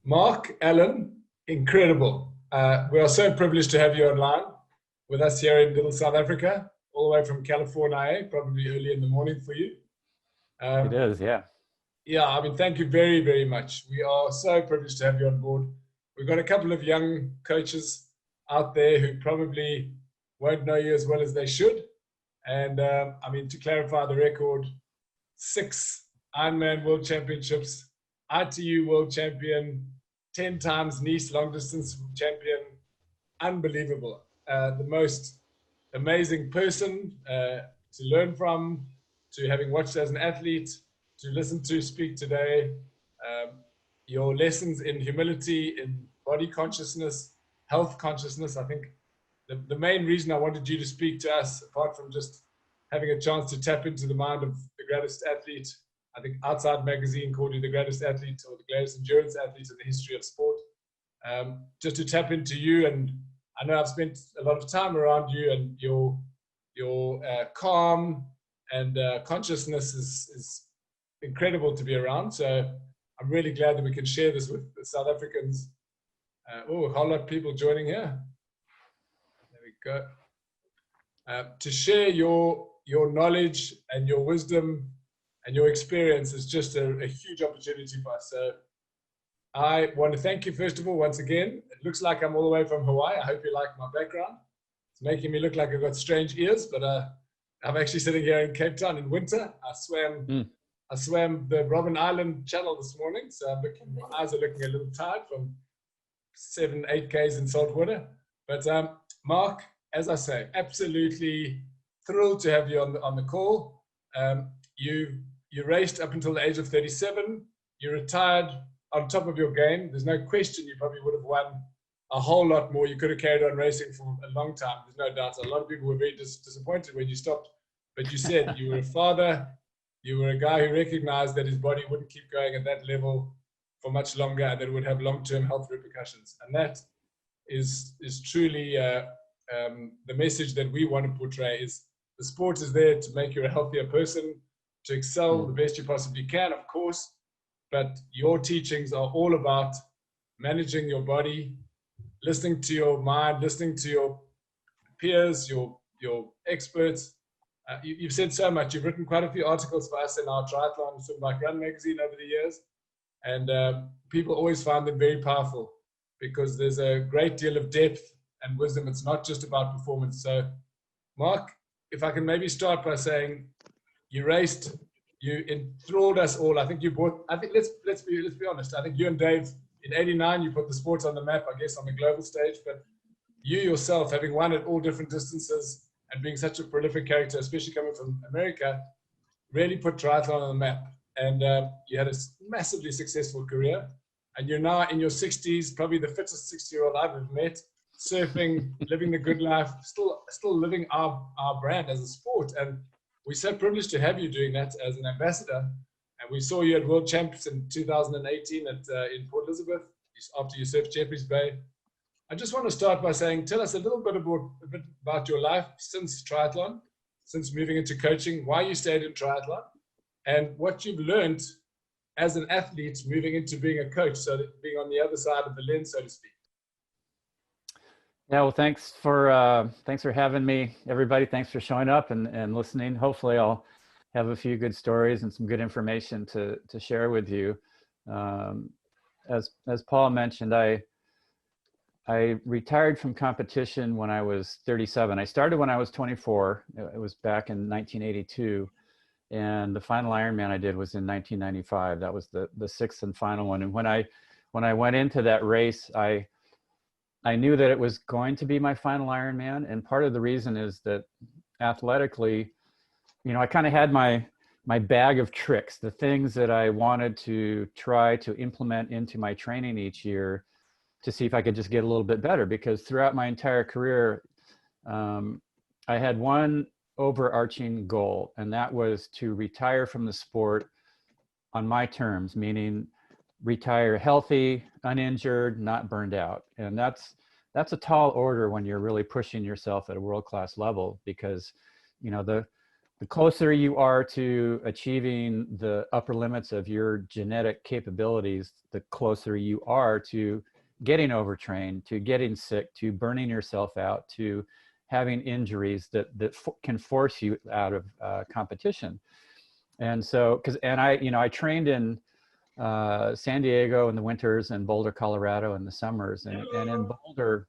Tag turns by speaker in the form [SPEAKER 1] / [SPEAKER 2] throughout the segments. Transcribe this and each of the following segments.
[SPEAKER 1] Mark, Alan, incredible. We are so privileged to have you online with us here in little South Africa, all the way from California, probably early in the morning for you.
[SPEAKER 2] It is, yeah.
[SPEAKER 1] Yeah, I mean, thank you very, very much. We are so privileged to have you on board. We've got a couple of young coaches out there who probably won't know you as well as they should. And I mean, to clarify the record, 6 Ironman World Championships, ITU World Champion, 10 times Nice long distance champion. Unbelievable. The most amazing person to learn from, to having watched as an athlete, to listen to speak today. Your lessons in humility, in body consciousness, health consciousness. I think the main reason I wanted you to speak to us, apart from just having a chance to tap into the mind of the greatest athlete, I think Outside Magazine called you the greatest athlete or the greatest endurance athlete in the history of sport. Just to tap into you, and I know I've spent a lot of time around you, and your calm and consciousness is incredible to be around. So I'm really glad that we can share this with the South Africans. A whole lot of people joining here. There we go. To share your knowledge and your wisdom and your experience is just a huge opportunity for us. So I want to thank you, first of all, once again. It looks like I'm all the way from Hawaii. I hope you like my background. It's making me look like I've got strange ears, but I'm actually sitting here in Cape Town in winter. I swam the Robben Island Channel this morning, so my eyes are looking a little tired from 7-8 Ks in salt water. But Mark, as I say, absolutely thrilled to have you on the call. You raced up until the age of 37. You retired on top of your game. There's no question you probably would have won a whole lot more. You could have carried on racing for a long time. There's no doubt. A lot of people were very disappointed when you stopped. But you said you were a father. You were a guy who recognized that his body wouldn't keep going at that level for much longer, and that it would have long-term health repercussions. And that is truly the message that we want to portray. Is the sport is there to make you a healthier person, to excel the best you possibly can, of course, but your teachings are all about managing your body, listening to your mind, listening to your peers, your experts. You've said so much. You've written quite a few articles for us in our triathlon Swim Bike Run magazine over the years, and people always find them very powerful because there's a great deal of depth and wisdom. It's not just about performance. So, Mark, if I can maybe start by saying, you raced, you enthralled us all. I think let's be honest. I think you and Dave in '89, you put the sport on the map, I guess, on the global stage. But you yourself, having won at all different distances and being such a prolific character, especially coming from America, really put triathlon on the map. And you had a massively successful career. And you're now in your 60s, probably the fittest 60-year-old I've ever met, surfing, living the good life, still living our brand as a sport. And we're so privileged to have you doing that as an ambassador. And we saw you at World Champs in 2018 in Port Elizabeth after you surfed Jeffreys Bay. I just want to start by saying, tell us a bit about your life since triathlon, since moving into coaching, why you stayed in triathlon, and what you've learned as an athlete moving into being a coach, so that being on the other side of the lens, so to speak.
[SPEAKER 2] Yeah, well, thanks for having me, everybody. Thanks for showing up and listening. Hopefully I'll have a few good stories and some good information to share with you. As Paul mentioned, I retired from competition when I was 37. I started when I was 24. It was back in 1982. And the final Ironman I did was in 1995. That was the sixth and final one. And when I went into that race, I knew that it was going to be my final Ironman. And part of the reason is that athletically, I kind of had my bag of tricks, the things that I wanted to try to implement into my training each year to see if I could just get a little bit better. Because throughout my entire career, I had one overarching goal, and that was to retire from the sport on my terms, meaning retire healthy, uninjured, not burned out. And that's a tall order when you're really pushing yourself at a world-class level, because the the closer you are to achieving the upper limits of your genetic capabilities, the closer you are to getting overtrained, to getting sick, to burning yourself out, to having injuries that can force you out of competition. And so, I trained in San Diego in the winters and Boulder, Colorado in the summers. And in Boulder,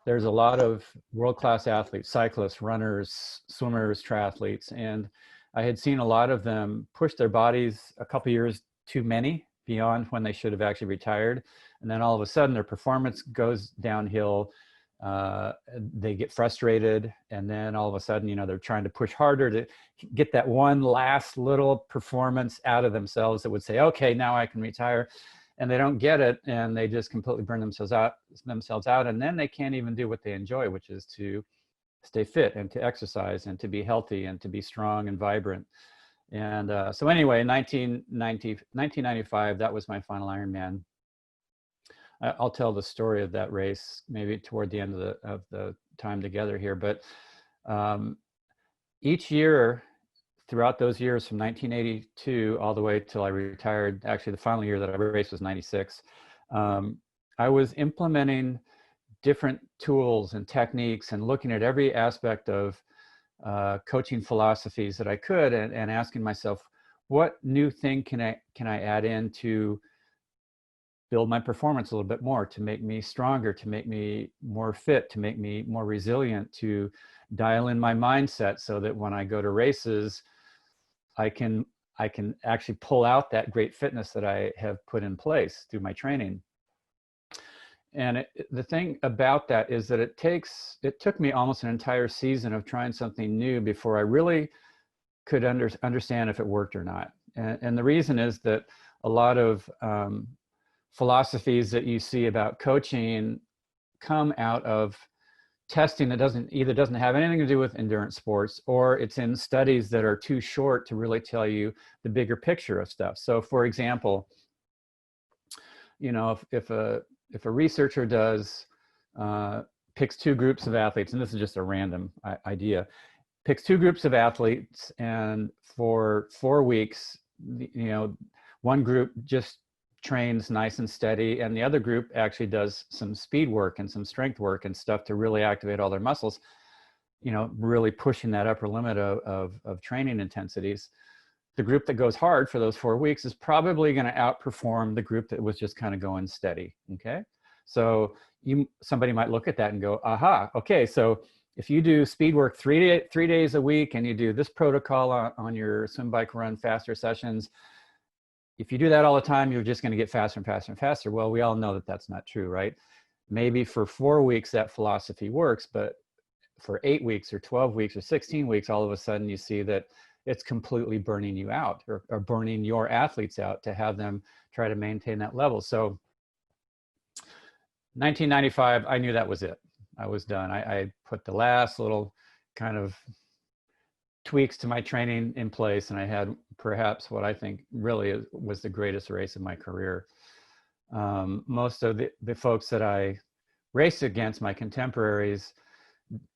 [SPEAKER 2] there's a lot of world-class athletes, cyclists, runners, swimmers, triathletes. And I had seen a lot of them push their bodies a couple years too many beyond when they should have actually retired. And then all of a sudden their performance goes downhill. They get frustrated, and then all of a sudden, they're trying to push harder to get that one last little performance out of themselves that would say, okay, now I can retire. And they don't get it, and they just completely burn themselves out, and then they can't even do what they enjoy, which is to stay fit and to exercise and to be healthy and to be strong and vibrant. And so anyway, in 1995, that was my final Ironman. I'll tell the story of that race maybe toward the end of the time together here. But each year, throughout those years from 1982 all the way till I retired, actually the final year that I raced was 96, I was implementing different tools and techniques and looking at every aspect of coaching philosophies that I could, and asking myself, what new thing can I add in to build my performance a little bit more, to make me stronger, to make me more fit, to make me more resilient, to dial in my mindset so that when I go to races, I can actually pull out that great fitness that I have put in place through my training. And the thing about that is that it took me almost an entire season of trying something new before I really could understand if it worked or not. And the reason is that a lot of philosophies that you see about coaching come out of testing that either doesn't have anything to do with endurance sports, or it's in studies that are too short to really tell you the bigger picture of stuff. So for example, if a researcher picks two groups of athletes, and this is just a random idea, picks two groups of athletes, and for 4 weeks, one group just trains nice and steady, and the other group actually does some speed work and some strength work and stuff to really activate all their muscles, really pushing that upper limit of training intensities. The group that goes hard for those 4 weeks is probably going to outperform the group that was just kind of going steady. Okay. So somebody might look at that and go, aha, okay. So if you do speed work 3 days a week, and you do this protocol on your swim, bike, run, faster sessions, if you do that all the time, you're just going to get faster and faster and faster. Well, we all know that that's not true, right? Maybe for 4 weeks that philosophy works, but for 8 weeks or 12 weeks or 16 weeks, all of a sudden you see that it's completely burning you out, or burning your athletes out to have them try to maintain that level. So 1995, I knew that was it. I was done. I put the last little kind of tweaks to my training in place, and I had perhaps what I think really was the greatest race of my career. Most of the folks that I raced against, my contemporaries,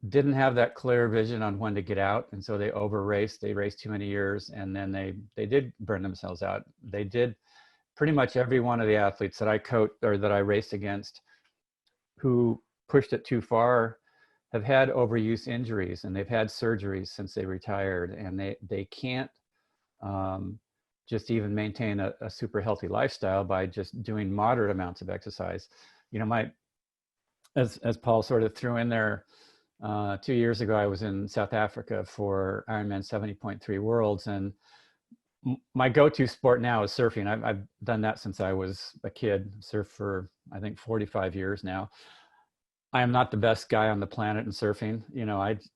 [SPEAKER 2] didn't have that clear vision on when to get out, and so they over-raced. They raced too many years, and then they did burn themselves out. They did. Pretty much every one of the athletes that I coached or that I raced against who pushed it too far have had overuse injuries, and they've had surgeries since they retired, and they can't just even maintain a super healthy lifestyle by just doing moderate amounts of exercise. As Paul sort of threw in there, 2 years ago, I was in South Africa for Ironman 70.3 Worlds, and my go-to sport now is surfing. I've done that since I was a kid, surfed for, I think, 45 years now. I am not the best guy on the planet in surfing.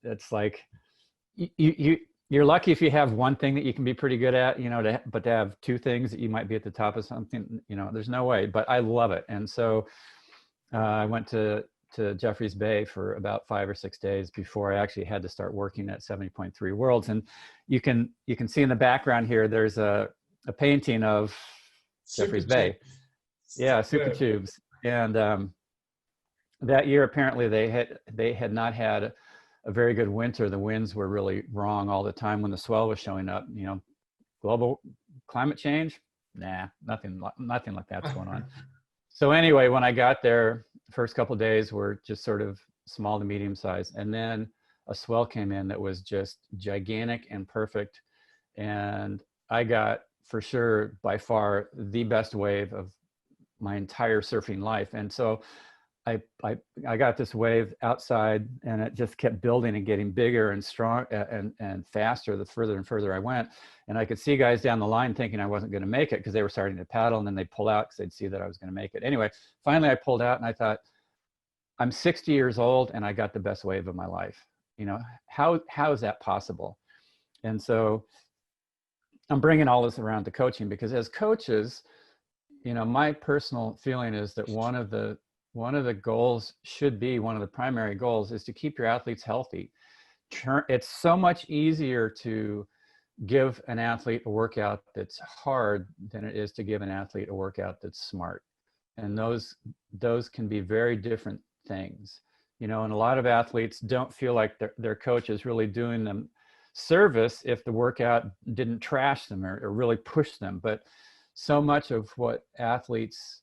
[SPEAKER 2] It's like, you're lucky if you have one thing that you can be pretty good at, but to have two things that you might be at the top of something, there's no way, but I love it. And so I went to Jeffreys Bay for about 5 or 6 days before I actually had to start working at 70.3 Worlds. And you can see in the background here, there's a painting of Jeffreys Bay. Yeah, Super Tubes. And that year, apparently they had not had a very good winter, the winds were really wrong all the time when the swell was showing up. You know, global climate change, nah, nothing like that's going on. So anyway, when I got there, first couple of days were just sort of small to medium size, and then a swell came in that was just gigantic and perfect, and I got, for sure, by far the best wave of my entire surfing life. And so I got this wave outside, and it just kept building and getting bigger and strong and faster the further and further I went. And I could see guys down the line thinking I wasn't going to make it because they were starting to paddle, and then they'd pull out because they'd see that I was going to make it. Anyway, finally I pulled out, and I thought, I'm 60 years old and I got the best wave of my life. You know, how is that possible? And so I'm bringing all this around to coaching, because as coaches, you know, my personal feeling is that one of the goals should be, one of the primary goals is to keep your athletes healthy. It's so much easier to give an athlete a workout that's hard than it is to give an athlete a workout that's smart. And those can be very different things, you know, and a lot of athletes don't feel like their coach is really doing them service if the workout didn't trash them or really push them. But so much of what athletes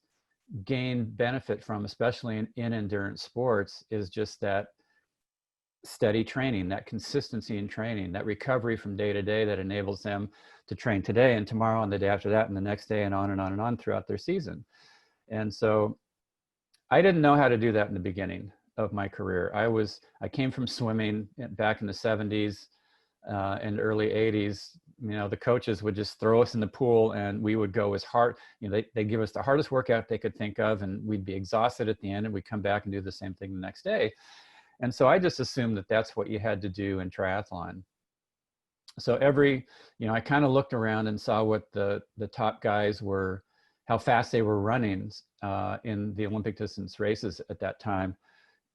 [SPEAKER 2] gain benefit from, especially in endurance sports, is just that steady training, that consistency in training, that recovery from day to day that enables them to train today and tomorrow and the day after that and the next day and on and on and on throughout their season. And so I didn't know how to do that in the beginning of my career. I came from swimming back in the 70s and early 80s. You know, the coaches would just throw us in the pool and we would go as hard. You know, they give us the hardest workout they could think of, and we'd be exhausted at the end, and we'd come back and do the same thing the next day. And so I just assumed that that's what you had to do in triathlon. So you know, I kind of looked around and saw what the top guys were, how fast they were running in the Olympic distance races at that time.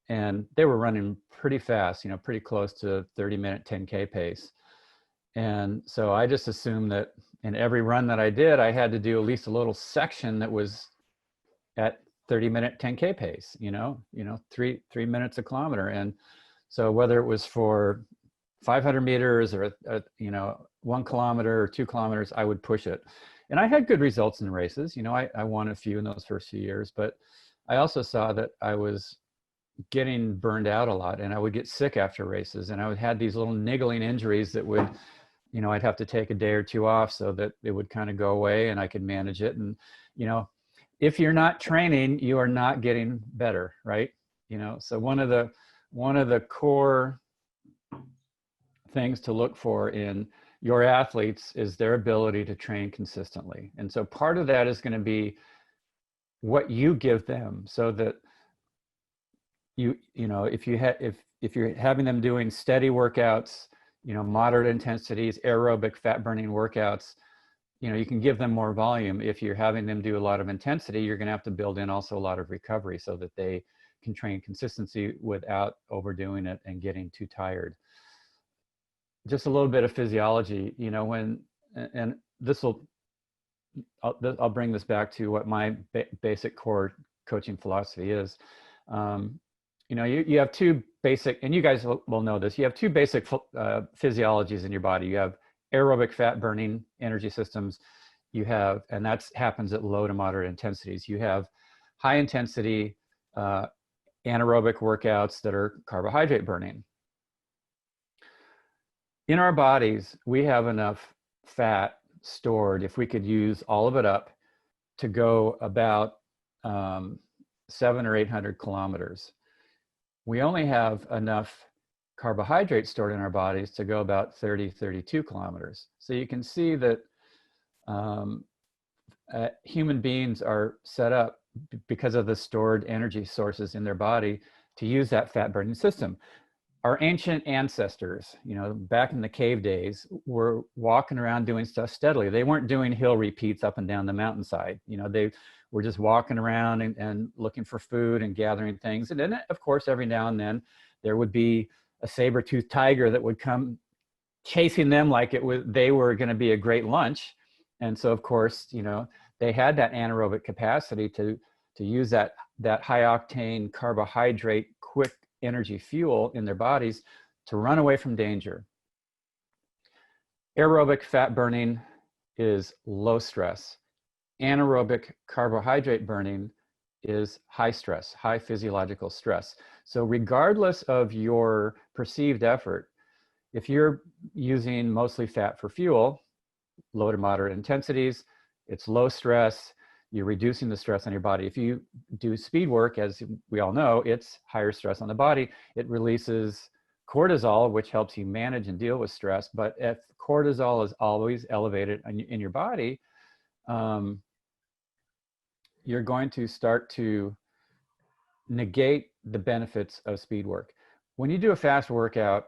[SPEAKER 2] And they were running pretty fast, you know, pretty close to 30-minute 10K pace. And so I just assumed that in every run that I did, I had to do at least a little section that was at 30-minute 10K pace, you know, 3 minutes a kilometer. And so whether it was for 500 meters or, you know, 1 kilometer or 2 kilometers, I would push it. And I had good results in races. You know, I won a few in those first few years, but I also saw that I was getting burned out a lot, and I would get sick after races, and I would have these little niggling injuries that would, you know, I'd have to take a day or two off so that it would kind of go away and I could manage it. And, you know, if you're not training, you are not getting better, right? You know, so one of the core things to look for in your athletes is their ability to train consistently. And so part of that is going to be what you give them, so that you know, if you're having them doing steady workouts, you know, moderate intensities, aerobic fat burning workouts, you know, you can give them more volume. If you're having them do a lot of intensity, you're going to have to build in also a lot of recovery so that they can train consistency without overdoing it and getting too tired. Just a little bit of physiology, you know, and I'll bring this back to what my basic core coaching philosophy is. You know, you have two basic, and you guys will know this, you have two basic physiologies in your body. You have aerobic fat burning energy systems. You have, and that happens at low to moderate intensities. You have high intensity anaerobic workouts that are carbohydrate burning. In our bodies, we have enough fat stored, if we could use all of it up, to go about 700 or 800 kilometers. We only have enough carbohydrates stored in our bodies to go about 30, 32 kilometers. So you can see that human beings are set up because of the stored energy sources in their body to use that fat burning system. Our ancient ancestors, you know, back in the cave days, were walking around doing stuff steadily. They weren't doing hill repeats up and down the mountainside. You know, they were just walking around and looking for food and gathering things. And then, of course, every now and then there would be a saber-toothed tiger that would come chasing them like they were going to be a great lunch. And so, of course, you know, they had that anaerobic capacity to use that high octane carbohydrate quick energy fuel in their bodies to run away from danger. Aerobic fat burning is low stress. Anaerobic carbohydrate burning is high stress, high physiological stress. So regardless of your perceived effort, if you're using mostly fat for fuel, low to moderate intensities, it's low stress, you're reducing the stress on your body. If you do speed work, as we all know, it's higher stress on the body. It releases cortisol, which helps you manage and deal with stress. But if cortisol is always elevated in your body, you're going to start to negate the benefits of speed work. When you do a fast workout,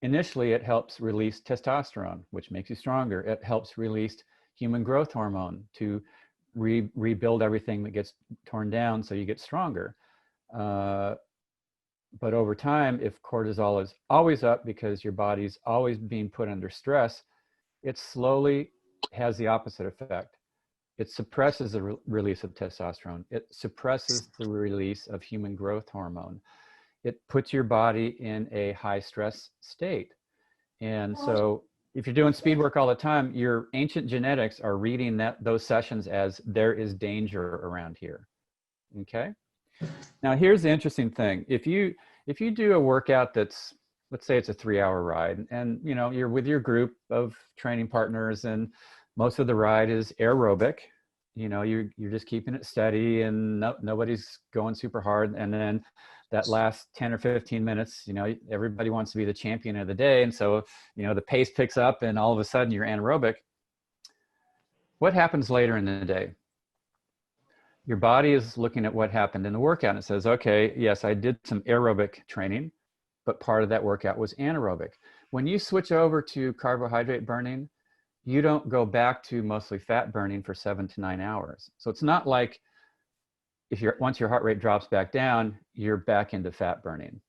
[SPEAKER 2] initially it helps release testosterone, which makes you stronger. It helps release human growth hormone to rebuild everything that gets torn down so you get stronger. But over time, if cortisol is always up because your body's always being put under stress, it slowly has the opposite effect. It suppresses the release of testosterone. It suppresses the release of human growth hormone. It puts your body in a high stress state. And so if you're doing speed work all the time, your ancient genetics are reading those sessions as there is danger around here. Okay? Now here's the interesting thing. If you do a workout that's, let's say it's a 3-hour ride, and you know, you're with your group of training partners and most of the ride is aerobic, you know, you're just keeping it steady and nobody's going super hard. And then that last 10 or 15 minutes, you know, everybody wants to be the champion of the day. And so, you know, the pace picks up and all of a sudden you're anaerobic. What happens later in the day? Your body is looking at what happened in the workout and it says, okay, yes, I did some aerobic training, but part of that workout was anaerobic. When you switch over to carbohydrate burning, you don't go back to mostly fat burning for 7 to 9 hours. So it's not like once your heart rate drops back down, you're back into fat burning.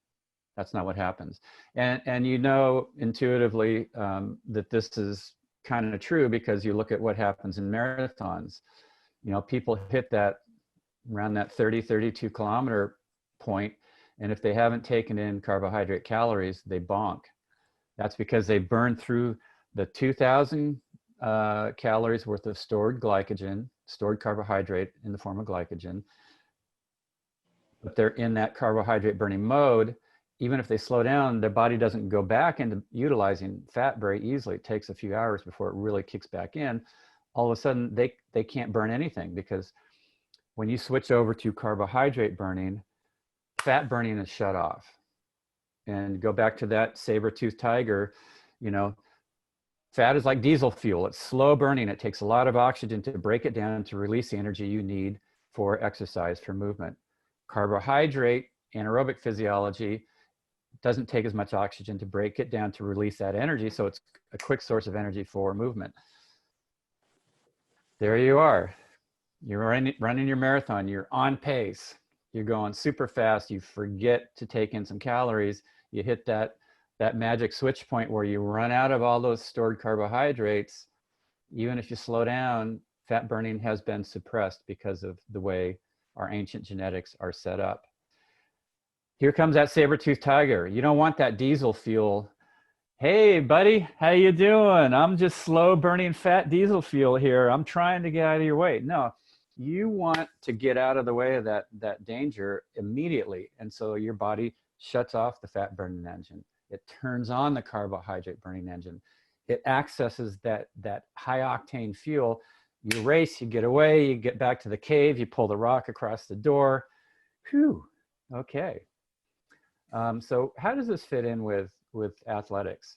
[SPEAKER 2] That's not what happens. And you know intuitively that this is kind of true because you look at what happens in marathons. You know, people hit that around that 30, 32 kilometer point. And if they haven't taken in carbohydrate calories, they bonk. That's because they burn through the 2,000 calories worth of stored glycogen, stored carbohydrate in the form of glycogen. But they're in that carbohydrate burning mode. Even if they slow down, their body doesn't go back into utilizing fat very easily. It takes a few hours before it really kicks back in. All of a sudden, they can't burn anything because when you switch over to carbohydrate burning, fat burning is shut off. And go back to that saber-toothed tiger, you know, fat is like diesel fuel. It's slow burning. It takes a lot of oxygen to break it down to release the energy you need for exercise, for movement. Carbohydrate, anaerobic physiology, doesn't take as much oxygen to break it down to release that energy. So it's a quick source of energy for movement. There you are. You're running your marathon. You're on pace. You're going super fast. You forget to take in some calories. You hit that magic switch point where you run out of all those stored carbohydrates. Even if you slow down, fat burning has been suppressed because of the way our ancient genetics are set up. Here comes that saber-toothed tiger. You don't want that diesel fuel. Hey, buddy, how you doing? I'm just slow burning fat diesel fuel here. I'm trying to get out of your way. No, you want to get out of the way of that danger immediately. And so your body shuts off the fat burning engine. It turns on the carbohydrate burning engine. It accesses that high octane fuel. You race, you get away, you get back to the cave, you pull the rock across the door. Whew, okay. So how does this fit in with athletics?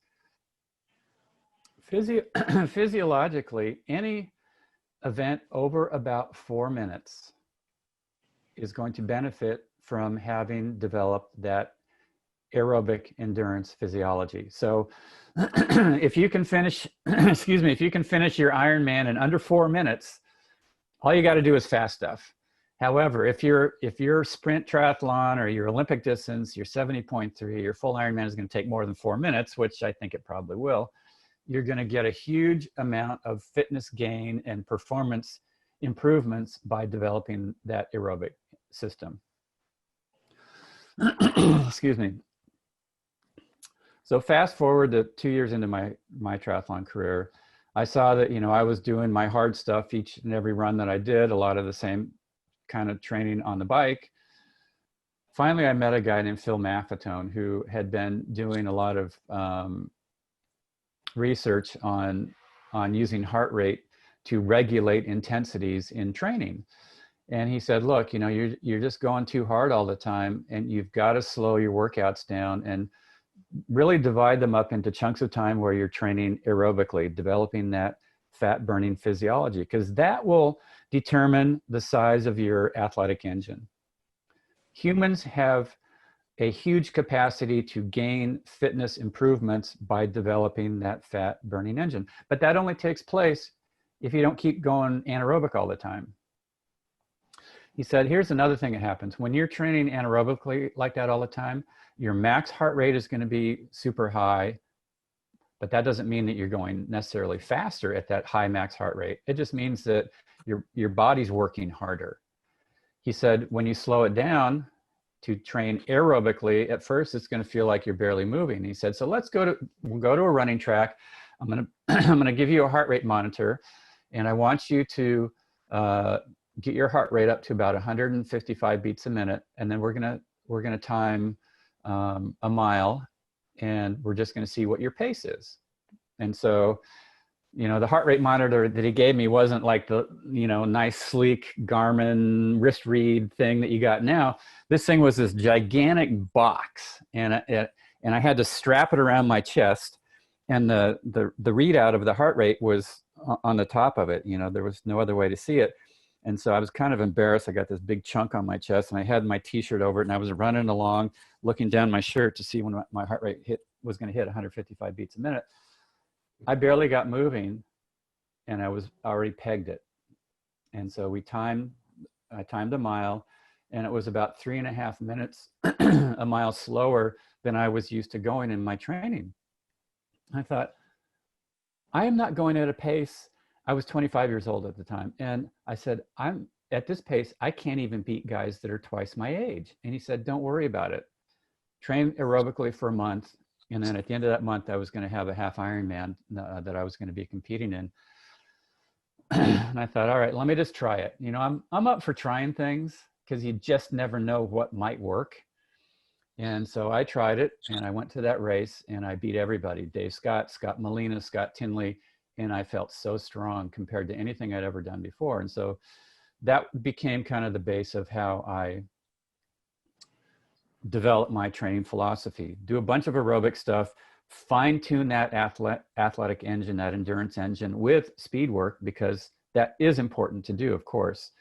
[SPEAKER 2] Physiologically, any event over about 4 minutes is going to benefit from having developed that aerobic endurance physiology. So if you can finish, excuse me, if you can finish your Ironman in under 4 minutes, all you got to do is fast stuff. However, if your sprint triathlon or your Olympic distance, your 70.3, your full Ironman is going to take more than 4 minutes, which I think it probably will, you're going to get a huge amount of fitness gain and performance improvements by developing that aerobic system. Excuse me. So fast forward to 2 years into my triathlon career, I saw that, you know, I was doing my hard stuff each and every run that I did, a lot of the same kind of training on the bike. Finally, I met a guy named Phil Maffetone who had been doing a lot of research on using heart rate to regulate intensities in training. And he said, look, you know, you're just going too hard all the time, and you've got to slow your workouts down and really divide them up into chunks of time where you're training aerobically, developing that fat burning physiology, because that will determine the size of your athletic engine. Humans have a huge capacity to gain fitness improvements by developing that fat burning engine. But that only takes place if you don't keep going anaerobic all the time. He said, here's another thing that happens. When you're training anaerobically like that all the time, your max heart rate is going to be super high, but that doesn't mean that you're going necessarily faster at that high max heart rate. It just means that your body's working harder. He said, when you slow it down to train aerobically, at first it's going to feel like you're barely moving. He said, so we'll go to a running track. I'm going to give you a heart rate monitor, and I want you to get your heart rate up to about 155 beats a minute, and then we're gonna time a mile, and we're just going to see what your pace is. And so, you know, the heart rate monitor that he gave me wasn't like the, you know, nice, sleek Garmin wrist read thing that you got now. This thing was this gigantic box, and I had to strap it around my chest, and the readout of the heart rate was on the top of it. You know, there was no other way to see it. And so I was kind of embarrassed. I got this big chunk on my chest, and I had my t-shirt over it, and I was running along, looking down my shirt to see when my heart rate was going to hit 155 beats a minute. I barely got moving, and I was already pegged it. And so I timed a mile, and it was about 3.5 minutes a mile slower than I was used to going in my training. I thought, I am not going at a pace. I was 25 years old at the time. And I said, I'm at this pace, I can't even beat guys that are twice my age. And he said, don't worry about it. Train aerobically for a month. And then at the end of that month, I was going to have a half Ironman that I was going to be competing in. And I thought, all right, let me just try it. You know, I'm up for trying things, because you just never know what might work. And so I tried it, and I went to that race, and I beat everybody: Dave Scott, Scott Molina, Scott Tinley. And I felt so strong compared to anything I'd ever done before. And so that became kind of the base of how I developed my training philosophy. Do a bunch of aerobic stuff, fine tune that athletic engine, that endurance engine, with speed work, because that is important to do, of course.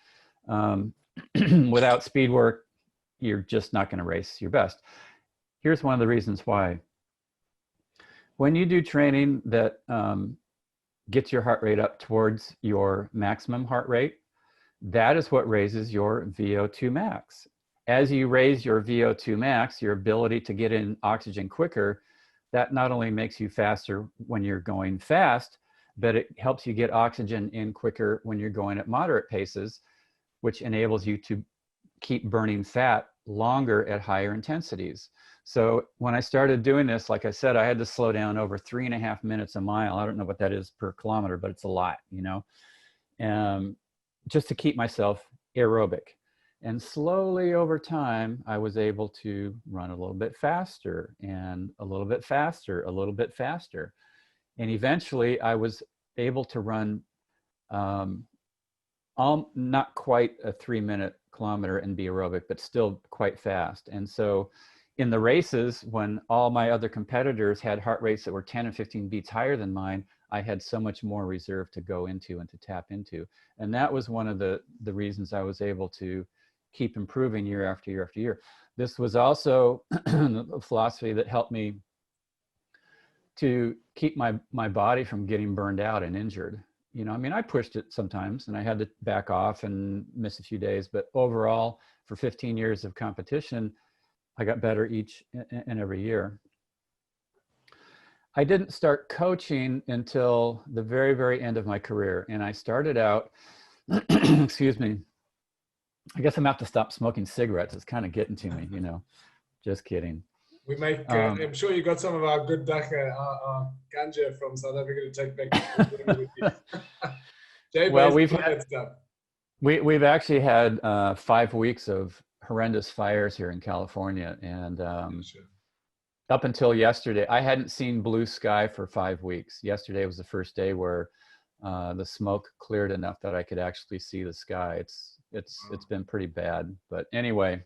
[SPEAKER 2] Without speed work, you're just not going to race your best. Here's one of the reasons why. When you do training that gets your heart rate up towards your maximum heart rate, that is what raises your VO2 max. As you raise your VO2 max, your ability to get in oxygen quicker, that not only makes you faster when you're going fast, but it helps you get oxygen in quicker when you're going at moderate paces, which enables you to keep burning fat longer at higher intensities. So when I started doing this, like I said, I had to slow down over 3.5 minutes a mile. I don't know what that is per kilometer, but it's a lot, you know, just to keep myself aerobic. And slowly over time, I was able to run a little bit faster, and a little bit faster, a little bit faster. And eventually I was able to run not quite a 3-minute kilometer and be aerobic, but still quite fast. And so in the races, when all my other competitors had heart rates that were 10 and 15 beats higher than mine, I had so much more reserve to go into and to tap into. And that was one of the reasons I was able to keep improving year after year after year. This was also a philosophy that helped me to keep my body from getting burned out and injured. You know, I mean, I pushed it sometimes, and I had to back off and miss a few days, but overall, for 15 years of competition, I got better each and every year. I didn't start coaching until the very, very end of my career. And I started out, excuse me, I guess I'm about to stop smoking cigarettes. It's kind of getting to me, you know, just kidding.
[SPEAKER 1] We make,
[SPEAKER 2] Um,
[SPEAKER 1] I'm sure you got some of our good daka, our ganja from South Africa to take back to the border with you. Jay
[SPEAKER 2] well,
[SPEAKER 1] Bays, all that stuff.
[SPEAKER 2] we've actually had 5 weeks of horrendous fires here in California, and
[SPEAKER 1] Sure.
[SPEAKER 2] up until yesterday, I hadn't seen blue sky for 5 weeks. Yesterday was the first day where the smoke cleared enough that I could actually see the sky. It's been pretty bad, but anyway.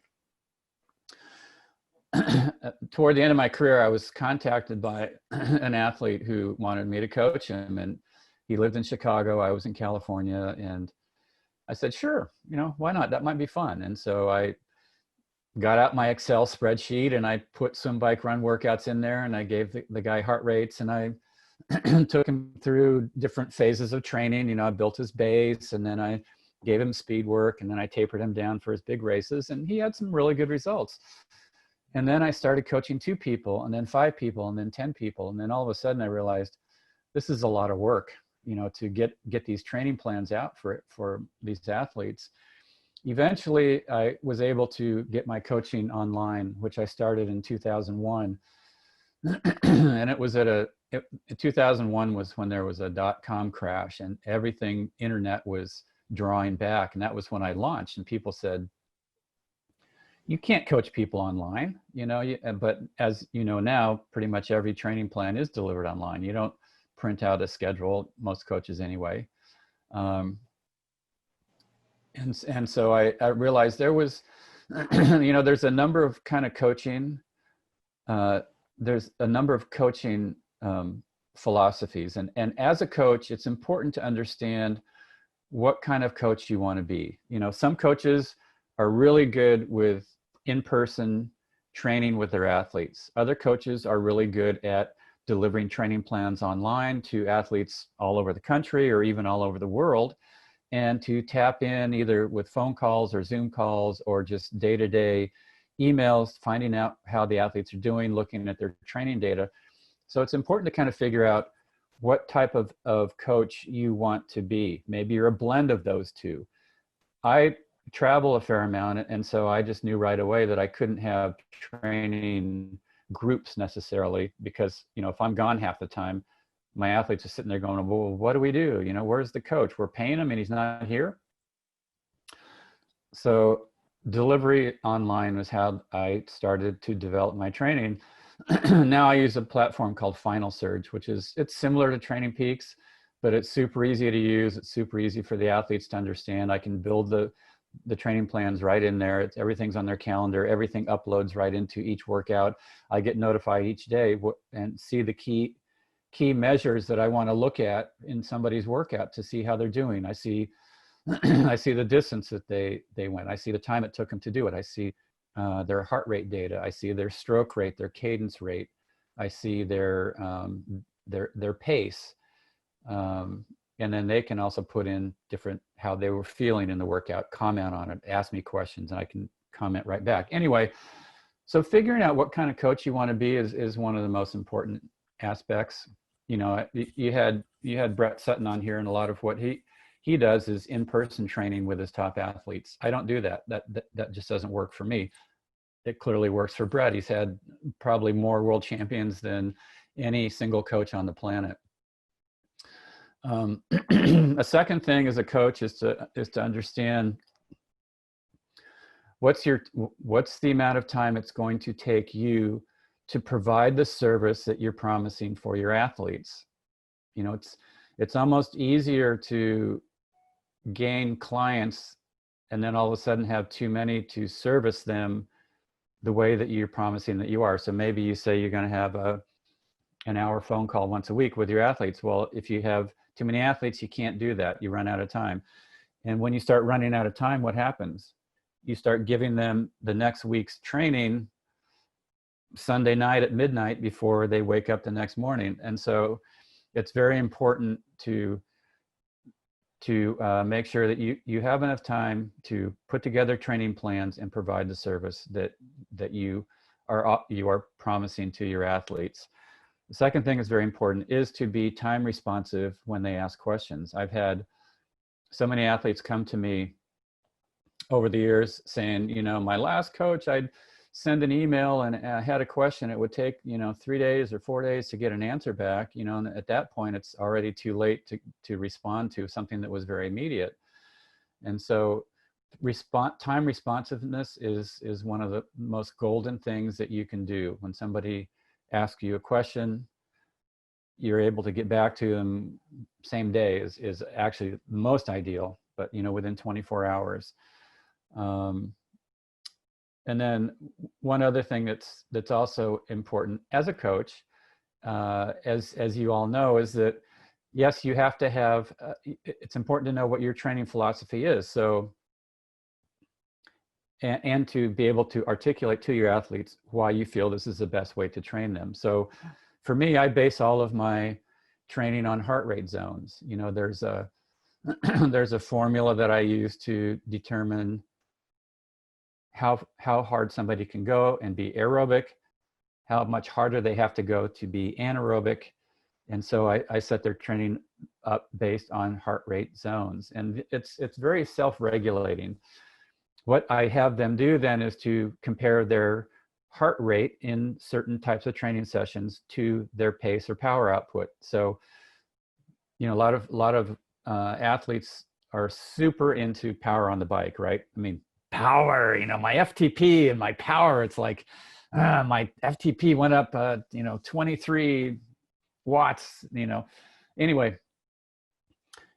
[SPEAKER 2] Toward the end of my career, I was contacted by an athlete who wanted me to coach him, and he lived in Chicago. I was in California, and I said, sure, why not? That might be fun. And so I got out my Excel spreadsheet and I put some bike run workouts in there, and I gave the guy heart rates, and I took him through different phases of training. I built his base, and then I gave him speed work, and then I tapered him down for his big races, and he had some really good results. And then I started coaching 2 people, and then 5 people, and then 10 people. And then all of a sudden I realized this is a lot of work, to get these training plans out for these athletes. Eventually I was able to get my coaching online, which I started in 2001. And it was 2001 was when there was a .com crash and everything internet was drawing back. And that was when I launched, and people said, you can't coach people online, but as you know now, pretty much every training plan is delivered online. You don't print out a schedule, most coaches anyway. And so I realized there was, there's a number of kind of coaching, there's a number of coaching philosophies. And as a coach, it's important to understand what kind of coach you want to be. Some coaches are really good with in-person training with their athletes. Other coaches are really good at delivering training plans online to athletes all over the country or even all over the world, and to tap in either with phone calls or Zoom calls or just day-to-day emails, finding out how the athletes are doing, looking at their training data. So it's important to kind of figure out what type of coach you want to be. Maybe you're a blend of those two. I travel a fair amount, and so I just knew right away that I couldn't have training groups necessarily, because if I'm gone half the time, my athletes are sitting there going, well, what do we do? Where's the coach? We're paying him and he's not here. So delivery online was how I started to develop my training. Now I use a platform called Final Surge, it's similar to Training Peaks, but it's super easy to use. It's super easy for the athletes to understand. I can build the training plans right in there. Everything's on their calendar. Everything uploads right into each workout. I get notified each day and see the key measures that I want to look at in somebody's workout to see how they're doing. I see I see the distance that they went. I see the time it took them to do it. I see their heart rate data. I see their stroke rate, their cadence rate. I see their pace. And then they can also put in how they were feeling in the workout, comment on it, ask me questions, and I can comment right back. Anyway, so figuring out what kind of coach you want to be is one of the most important aspects. You had Brett Sutton on here, and a lot of what he does is in-person training with his top athletes. I don't do that. That just doesn't work for me. It clearly works for Brett. He's had probably more world champions than any single coach on the planet. A second thing as a coach is to understand what's the amount of time it's going to take you to provide the service that you're promising for your athletes. It's almost easier to gain clients and then all of a sudden have too many to service them the way that you're promising that you are. So maybe you say you're going to have an hour phone call once a week with your athletes. Well, if you have too many athletes, you can't do that. You run out of time. And when you start running out of time, what happens? You start giving them the next week's training Sunday night at midnight before they wake up the next morning. And so it's very important to make sure that you have enough time to put together training plans and provide the service that you are promising to your athletes. The second thing that's very important is to be time responsive when they ask questions. I've had so many athletes come to me over the years saying, my last coach, I'd send an email and had a question, it would take, 3 days or 4 days to get an answer back, and at that point it's already too late to respond to something that was very immediate. And so time responsiveness is one of the most golden things that you can do. When somebody asks you a question, you're able to get back to them same day is actually most ideal, but within 24 hours. And then one other thing that's also important as a coach, as you all know, is that yes, you have to have, it's important to know what your training philosophy is. So, and to be able to articulate to your athletes why you feel this is the best way to train them. So for me, I base all of my training on heart rate zones. There's a there's a formula that I use to determine how hard somebody can go and be aerobic, how much harder they have to go to be anaerobic. And so I set their training up based on heart rate zones. And it's very self-regulating. What I have them do then is to compare their heart rate in certain types of training sessions to their pace or power output. So, a lot of athletes are super into power on the bike, right? I mean, power, my FTP and my power, it's like, my FTP went up, 23 watts, Anyway,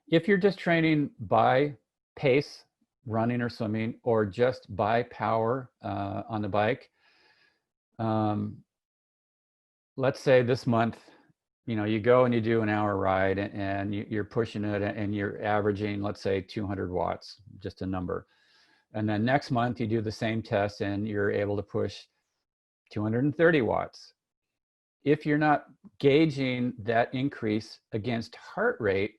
[SPEAKER 2] if you're just training by pace, running or swimming, or just by power on the bike, let's say this month, you go and you do an hour ride and you're pushing it and you're averaging, let's say 200 watts, just a number. And then next month you do the same test and you're able to push 230 watts. If you're not gauging that increase against heart rate,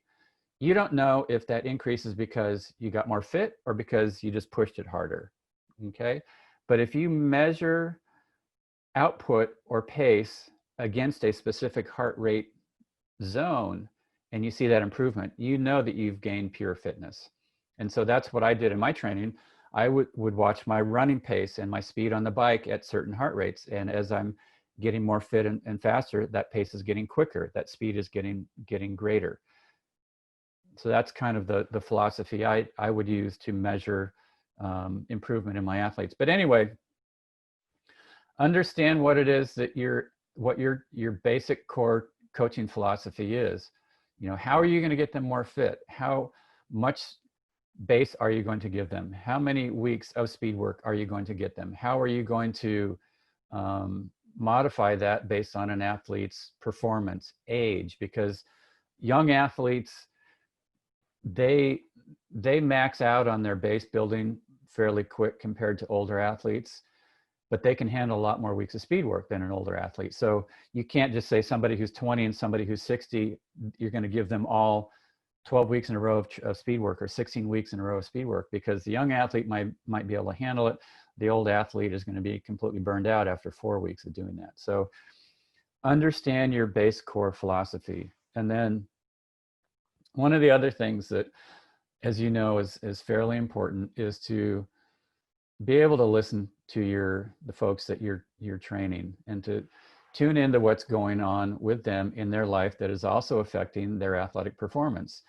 [SPEAKER 2] you don't know if that increase is because you got more fit or because you just pushed it harder, okay? But if you measure output or pace against a specific heart rate zone and you see that improvement, you know that you've gained pure fitness. And so that's what I did in my training. I would watch my running pace and my speed on the bike at certain heart rates. And as I'm getting more fit and faster, that pace is getting quicker, that speed is getting greater. So that's kind of the philosophy I would use to measure improvement in my athletes. But anyway, understand what it is that what your basic core coaching philosophy is. How are you going to get them more fit? How much base are you going to give them? How many weeks of speed work are you going to get them? How are you going to modify that based on an athlete's performance, age? Because young athletes, they max out on their base building fairly quick compared to older athletes, but they can handle a lot more weeks of speed work than an older athlete. So you can't just say somebody who's 20 and somebody who's 60, you're going to give them all 12 weeks in a row of speed work or 16 weeks in a row of speed work, because the young athlete might be able to handle it. The old athlete is going to be completely burned out after 4 weeks of doing that. So understand your base core philosophy. And then one of the other things that, as you know, is fairly important is to be able to listen to the folks that you're training and to tune into what's going on with them in their life that is also affecting their athletic performance.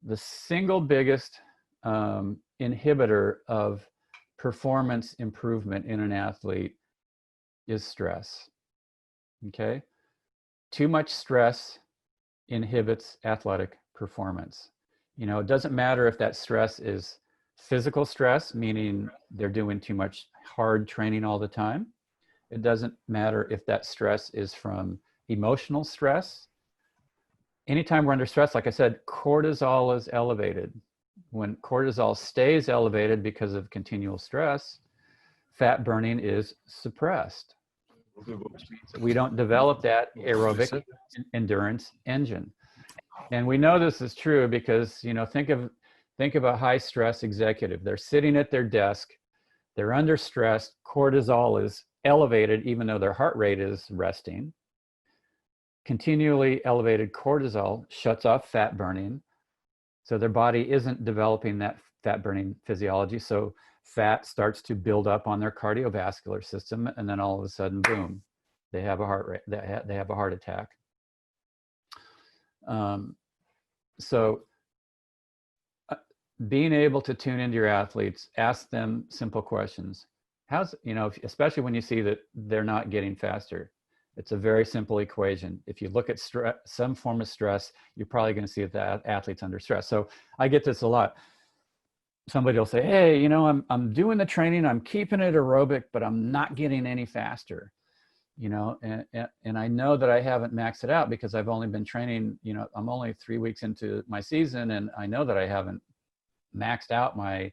[SPEAKER 2] The single biggest inhibitor of performance improvement in an athlete is stress. Okay? Too much stress inhibits athletic performance. It doesn't matter if that stress is physical stress, meaning they're doing too much hard training all the time. It doesn't matter if that stress is from emotional stress. Anytime we're under stress, like I said, cortisol is elevated. When cortisol stays elevated because of continual stress, fat burning is suppressed, which means that we don't develop that aerobic endurance engine. And we know this is true because, think of a high stress executive. They're sitting at their desk, they're under stress, cortisol is elevated even though their heart rate is resting. Continually elevated cortisol shuts off fat burning, so their body isn't developing that fat burning physiology. So fat starts to build up on their cardiovascular system, and then all of a sudden, boom, they have a heart rate, they have a heart attack. So being able to tune into your athletes, ask them simple questions. How's, you know, especially when you see that they're not getting faster. It's a very simple equation. If you look at some form of stress, you're probably going to see that athlete's under stress. So I get this a lot. Somebody will say, hey, you know, I'm doing the training, I'm keeping it aerobic, but I'm not getting any faster. You know, and I know that I haven't maxed it out because I've only been training, you know, I'm only 3 weeks into my season, and I know that I haven't maxed out my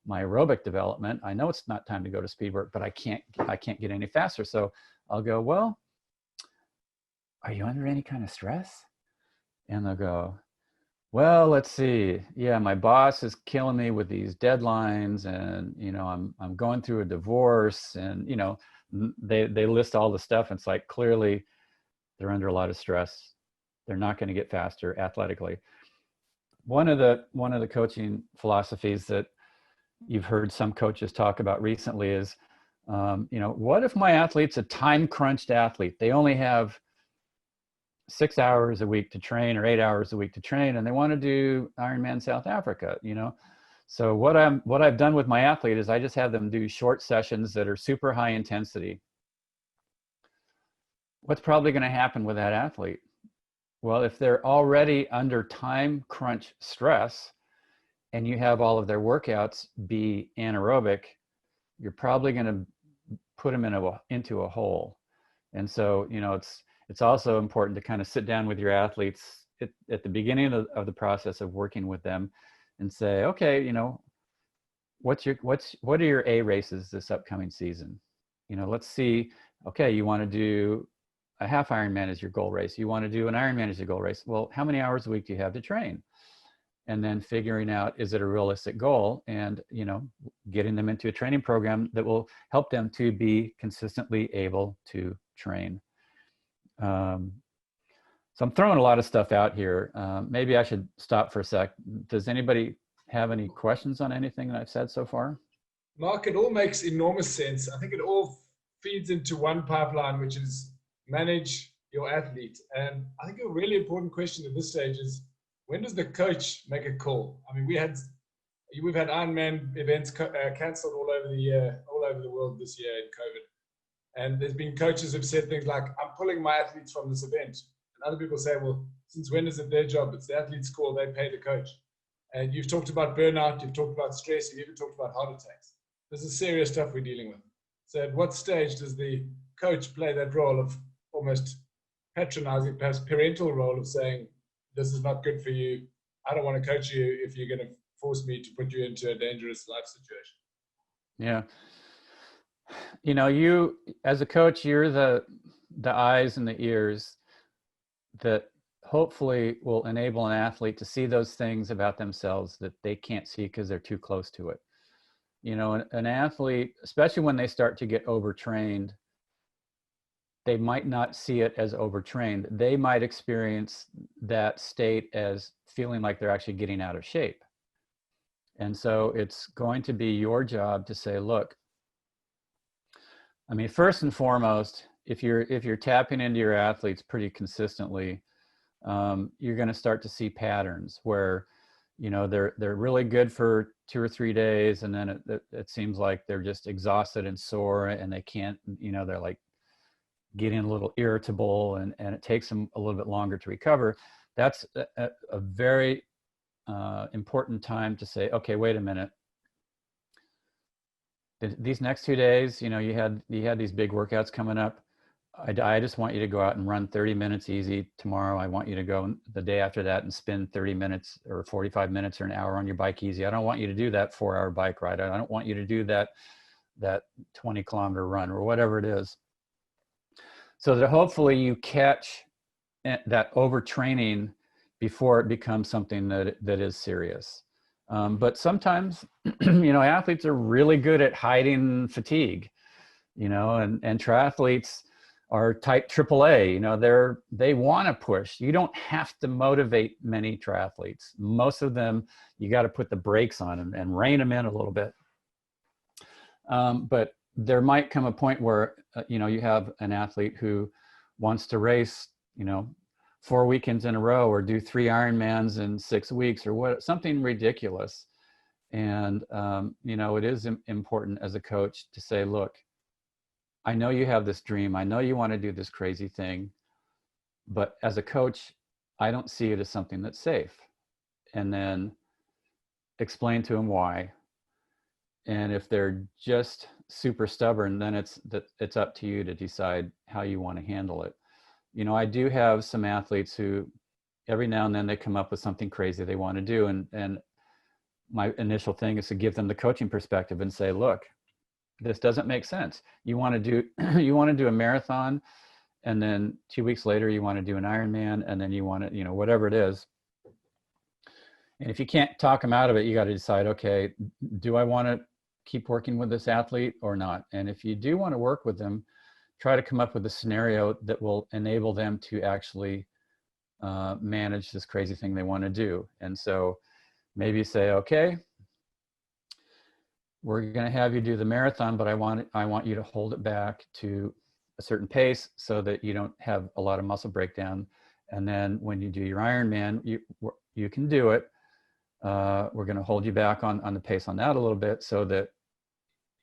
[SPEAKER 2] aerobic development. I know it's not time to go to speed work, but I can't get any faster. So I'll go, well, are you under any kind of stress? And they'll go, well, let's see. Yeah, my boss is killing me with these deadlines, and, you know, I'm going through a divorce, and, you know, they list all the stuff. And it's like, clearly they're under a lot of stress. They're not going to get faster athletically. One of the coaching philosophies that you've heard some coaches talk about recently is, you know, what if my athlete's a time crunched athlete? They only have 6 hours a week to train, or 8 hours a week to train, and they want to do Ironman South Africa, you know? So what I've done with my athlete is I just have them do short sessions that are super high intensity. What's probably going to happen with that athlete? Well, if they're already under time crunch stress and you have all of their workouts be anaerobic, you're probably going to put them into a hole. And so, you know, it's also important to kind of sit down with your athletes at the beginning of the process of working with them and say, okay, you know, what are your A races this upcoming season? You know, let's see, okay, you want to do a half Ironman as your goal race. You want to do an Ironman as your goal race. Well, how many hours a week do you have to train? And then figuring out, is it a realistic goal? And, you know, getting them into a training program that will help them to be consistently able to train. So I'm throwing a lot of stuff out here. Maybe I should stop for a sec. Does anybody have any questions on anything that I've said so far?
[SPEAKER 1] Mark, it all makes enormous sense. I think it all feeds into one pipeline, which is manage your athlete. And I think a really important question at this stage is, when does the coach make a call? I mean, we've had Ironman events cancelled all over the world this year in COVID. And there's been coaches who've said things like, I'm pulling my athletes from this event. And other people say, well, since when is it their job? It's the athlete's call, they pay the coach. And you've talked about burnout, you've talked about stress, you've even talked about heart attacks. This is serious stuff we're dealing with. So at what stage does the coach play that role of almost patronizing, perhaps parental role of saying, this is not good for you. I don't want to coach you if you're going to force me to put you into a dangerous life situation.
[SPEAKER 2] Yeah. You know, you as a coach, you're the eyes and the ears that hopefully will enable an athlete to see those things about themselves that they can't see because they're too close to it. You know, an athlete, especially when they start to get overtrained, they might not see it as overtrained. They might experience that state as feeling like they're actually getting out of shape. And so it's going to be your job to say, look, I mean, first and foremost, if you're tapping into your athletes pretty consistently, you're going to start to see patterns where, you know, they're really good for 2 or 3 days, and then it seems like they're just exhausted and sore, and they can't, you know, they're like getting a little irritable, and it takes them a little bit longer to recover. That's a very important time to say, okay, wait a minute. These next 2 days, you know, you had these big workouts coming up. I just want you to go out and run 30 minutes easy tomorrow. I want you to go the day after that and spend 30 minutes or 45 minutes or an hour on your bike easy. I don't want you to do that 4-hour bike ride. I don't want you to do that 20-kilometer run or whatever it is. So that hopefully you catch that overtraining before it becomes something that is serious. But sometimes, you know, athletes are really good at hiding fatigue, you know, and triathletes are type AAA, you know, they want to push. You don't have to motivate many triathletes. Most of them, you got to put the brakes on them and rein them in a little bit. But there might come a point where, you know, you have an athlete who wants to race, you know, 4 weekends in a row, or do 3 Ironmans in 6 weeks, or what, something ridiculous. And, you know, it is important as a coach to say, look, I know you have this dream. I know you want to do this crazy thing, but as a coach, I don't see it as something that's safe. And then explain to them why. And if they're just super stubborn, then it's up to you to decide how you want to handle it. You know, I do have some athletes who every now and then they come up with something crazy they want to do. And my initial thing is to give them the coaching perspective and say, look, this doesn't make sense. You want to do, you want to do a marathon, and then 2 weeks later you want to do an Ironman, and then you want to, you know, whatever it is. And if you can't talk them out of it, you got to decide, okay, do I want to keep working with this athlete or not? And if you do want to work with them, try to come up with a scenario that will enable them to actually manage this crazy thing they want to do. And so maybe you say, okay, we're going to have you do the marathon, but I want you to hold it back to a certain pace so that you don't have a lot of muscle breakdown. And then when you do your Ironman, you can do it. We're going to hold you back on the pace on that a little bit so that,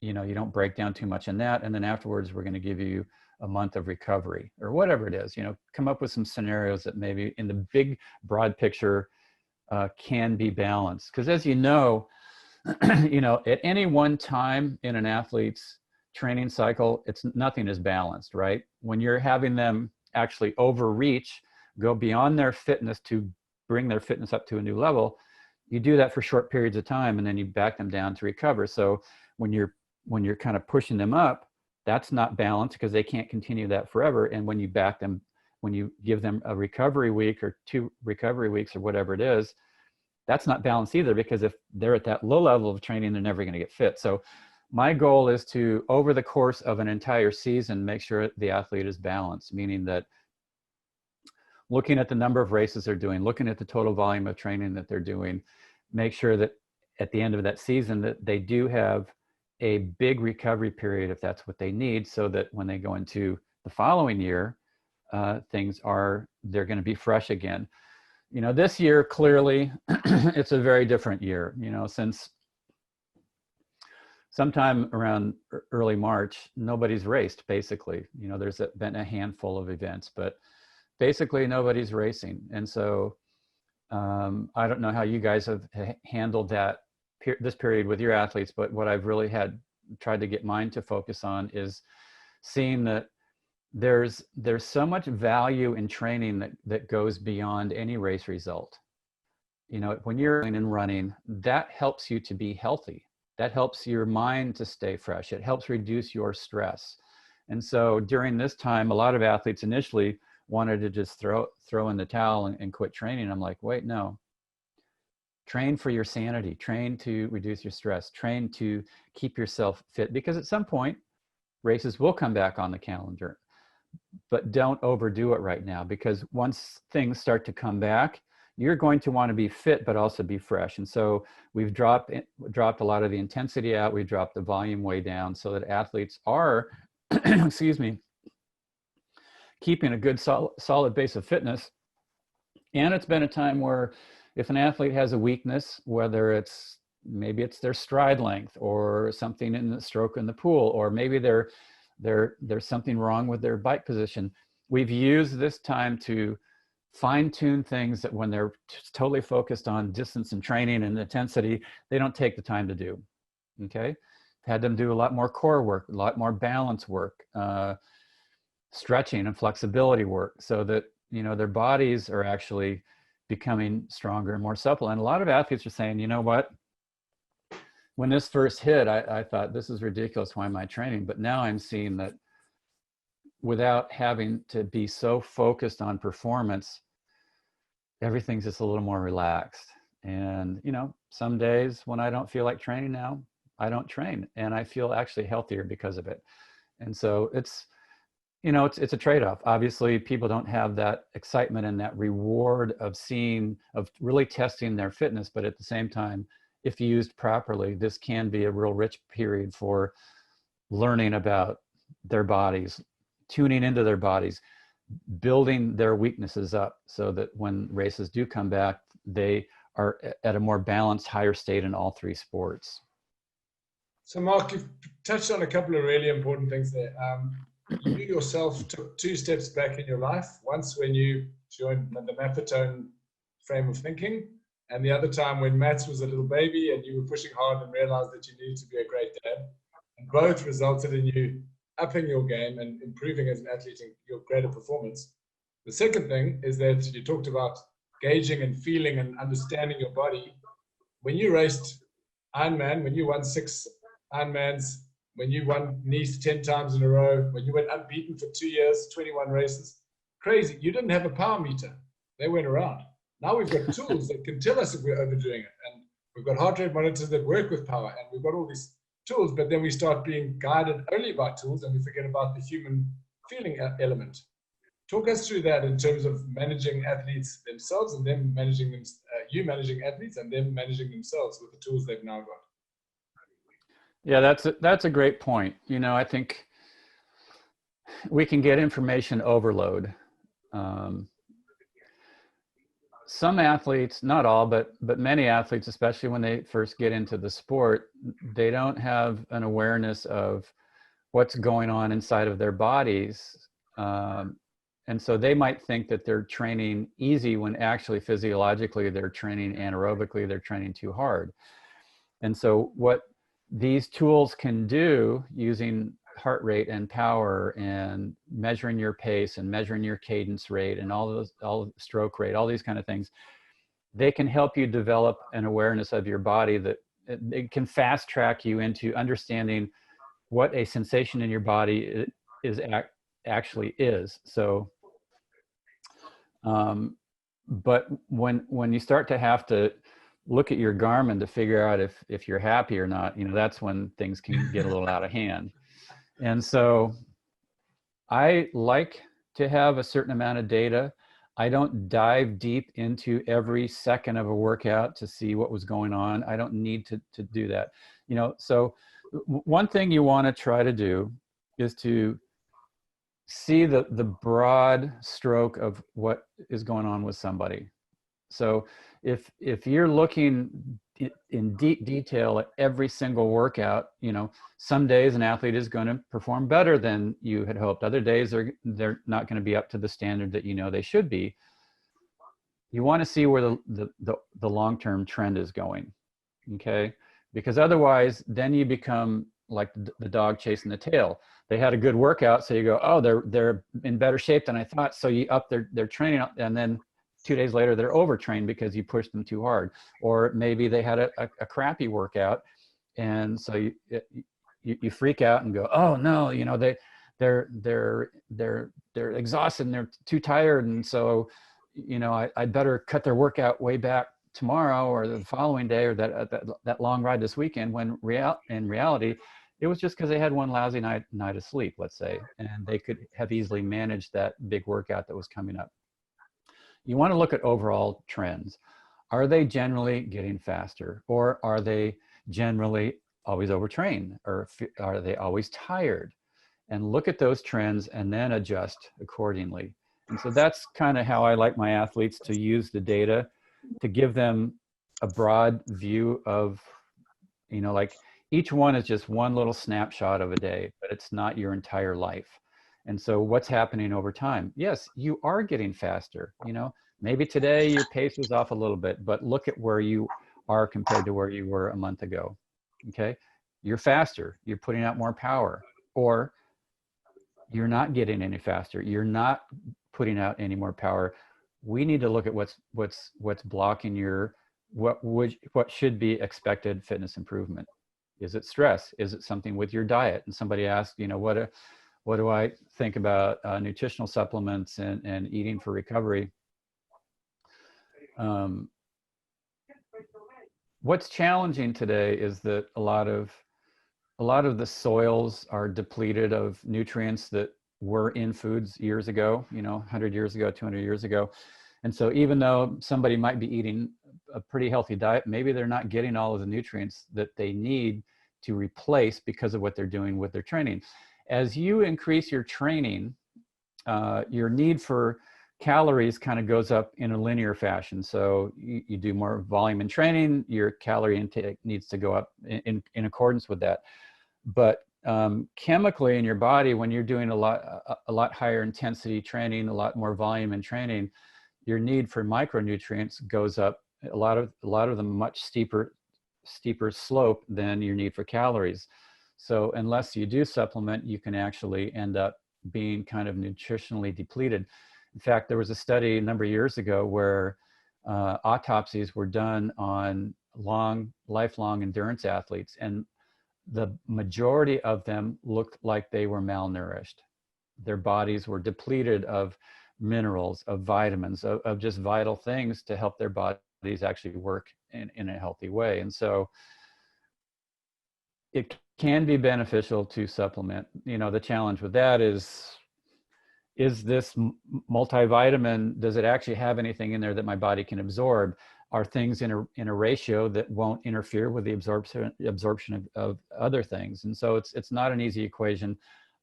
[SPEAKER 2] you know, you don't break down too much in that. And then afterwards, we're going to give you a month of recovery, or whatever it is. You know, come up with some scenarios that maybe in the big broad picture can be balanced. Because as you know, you know, at any one time in an athlete's training cycle, nothing is balanced, right? When you're having them actually overreach, go beyond their fitness to bring their fitness up to a new level, you do that for short periods of time, and then you back them down to recover. So when you're kind of pushing them up, that's not balanced, because they can't continue that forever. And when you back them, when you give them a recovery week or 2 recovery weeks or whatever it is, that's not balanced either, because if they're at that low level of training, they're never going to get fit. So my goal is to, over the course of an entire season, make sure the athlete is balanced, meaning that looking at the number of races they're doing, looking at the total volume of training that they're doing, make sure that at the end of that season that they do have a big recovery period if that's what they need, so that when they go into the following year, they're going to be fresh again. You know, this year, clearly, it's a very different year, you know, since sometime around early March, nobody's raced, basically. You know, there's been a handful of events, but basically nobody's racing. And so I don't know how you guys have handled this period with your athletes, but what I've really tried to get mine to focus on is seeing that there's so much value in training that goes beyond any race result. You know, when you're in and running, that helps you to be healthy. That helps your mind to stay fresh. It helps reduce your stress. And so during this time, a lot of athletes initially wanted to just throw in the towel and quit training. I'm like, wait, no. Train for your sanity. Train to reduce your stress. Train to keep yourself fit, because at some point, races will come back on the calendar. But don't overdo it right now, because once things start to come back, you're going to want to be fit, but also be fresh. And so we've dropped a lot of the intensity out. We've dropped the volume way down so that athletes are, excuse me, keeping a good solid base of fitness. And it's been a time where if an athlete has a weakness, whether maybe it's their stride length or something in the stroke in the pool, or maybe there's something wrong with their bike position, we've used this time to fine-tune things that when they're totally focused on distance and training and intensity, they don't take the time to do. Okay, had them do a lot more core work, a lot more balance work, stretching and flexibility work, so that, you know, their bodies are actually becoming stronger and more supple. And a lot of athletes are saying, you know what, when this first hit, I thought, this is ridiculous, why am I training? But now I'm seeing that without having to be so focused on performance, everything's just a little more relaxed. And, you know, some days when I don't feel like training now, I don't train, and I feel actually healthier because of it. And so it's, you know, it's a trade-off. Obviously, people don't have that excitement and that reward of really testing their fitness, but at the same time, if used properly, this can be a real rich period for learning about their bodies, tuning into their bodies, building their weaknesses up so that when races do come back, they are at a more balanced, higher state in all three sports.
[SPEAKER 1] So Mark, you've touched on a couple of really important things there. You yourself took 2 steps back in your life, once when you joined the Mapatone frame of thinking, and the other time when Mats was a little baby and you were pushing hard and realized that you needed to be a great dad. And both resulted in you upping your game and improving as an athlete and your greater performance. The second thing is that you talked about gauging and feeling and understanding your body. When you raced Ironman, when you won 6 Ironmans, when you won Nice 10 times in a row, when you went unbeaten for 2 years, 21 races, crazy. You didn't have a power meter. They went around. Now we've got tools that can tell us if we're overdoing it. And we've got heart rate monitors that work with power. And we've got all these tools, but then we start being guided only by tools and we forget about the human feeling element. Talk us through that in terms of managing athletes themselves and them managing them, you managing athletes and them managing themselves with the tools they've now got.
[SPEAKER 2] Yeah, that's a great point. You know, I think we can get information overload. Some athletes, not all, but many athletes, especially when they first get into the sport, they don't have an awareness of what's going on inside of their bodies. And so they might think that they're training easy when actually physiologically they're training anaerobically, they're training too hard. And so what these tools can do, using heart rate and power and measuring your pace and measuring your cadence rate and all stroke rate, all these kind of things, they can help you develop an awareness of your body that it can fast track you into understanding what a sensation in your body actually is. So, but when you start to have to look at your Garmin to figure out if you're happy or not, you know, that's when things can get a little out of hand. And so I like to have a certain amount of data. I don't dive deep into every second of a workout to see what was going on. I don't need to do that. You know, so one thing you want to try to do is to see the broad stroke of what is going on with somebody. So if you're looking in deep detail at every single workout, you know, some days an athlete is going to perform better than you had hoped. Other days they're not going to be up to the standard that you know they should be. You want to see where the long-term trend is going, okay? Because otherwise, then you become like the dog chasing the tail. They had a good workout, so you go, oh, they're in better shape than I thought. So you up their training, and then 2 days later they're overtrained because you pushed them too hard. Or maybe they had a crappy workout, and so you freak out and go, oh no, you know, they're exhausted and they're too tired, and so, you know, I'd better cut their workout way back tomorrow or the following day, or that long ride this weekend, when in reality it was just because they had one lousy night of sleep, let's say, and they could have easily managed that big workout that was coming up. You want to look at overall trends. Are they generally getting faster, or are they generally always overtrained, or are they always tired? And look at those trends and then adjust accordingly. And so that's kind of how I like my athletes to use the data, to give them a broad view of, you know, like each one is just one little snapshot of a day, but it's not your entire life. And so what's happening over time? Yes, you are getting faster. You know, maybe today your pace was off a little bit, but look at where you are compared to where you were a month ago. Okay, you're faster, you're putting out more power, or you're not getting any faster, you're not putting out any more power. We need to look at what's blocking your what should be expected fitness improvement. Is it stress? Is it something with your diet? And somebody asked, you know, what do I think about nutritional supplements and eating for recovery? What's challenging today is that a lot of the soils are depleted of nutrients that were in foods years ago, you know, 100 years ago, 200 years ago. And so even though somebody might be eating a pretty healthy diet, maybe they're not getting all of the nutrients that they need to replace because of what they're doing with their training. As you increase your training, your need for calories kind of goes up in a linear fashion. So you do more volume in training, your calorie intake needs to go up in accordance with that. But chemically in your body, when you're doing a lot higher intensity training, a lot more volume in training, your need for micronutrients goes up a lot of them much steeper slope than your need for calories. So unless you do supplement, you can actually end up being kind of nutritionally depleted. In fact, there was a study a number of years ago where autopsies were done on lifelong endurance athletes, and the majority of them looked like they were malnourished. Their bodies were depleted of minerals, of vitamins, of just vital things to help their bodies actually work in a healthy way. And so it can be beneficial to supplement. You know, the challenge with that is this multivitamin, does it actually have anything in there that my body can absorb? Are things in a ratio that won't interfere with the absorption of other things? And so it's not an easy equation.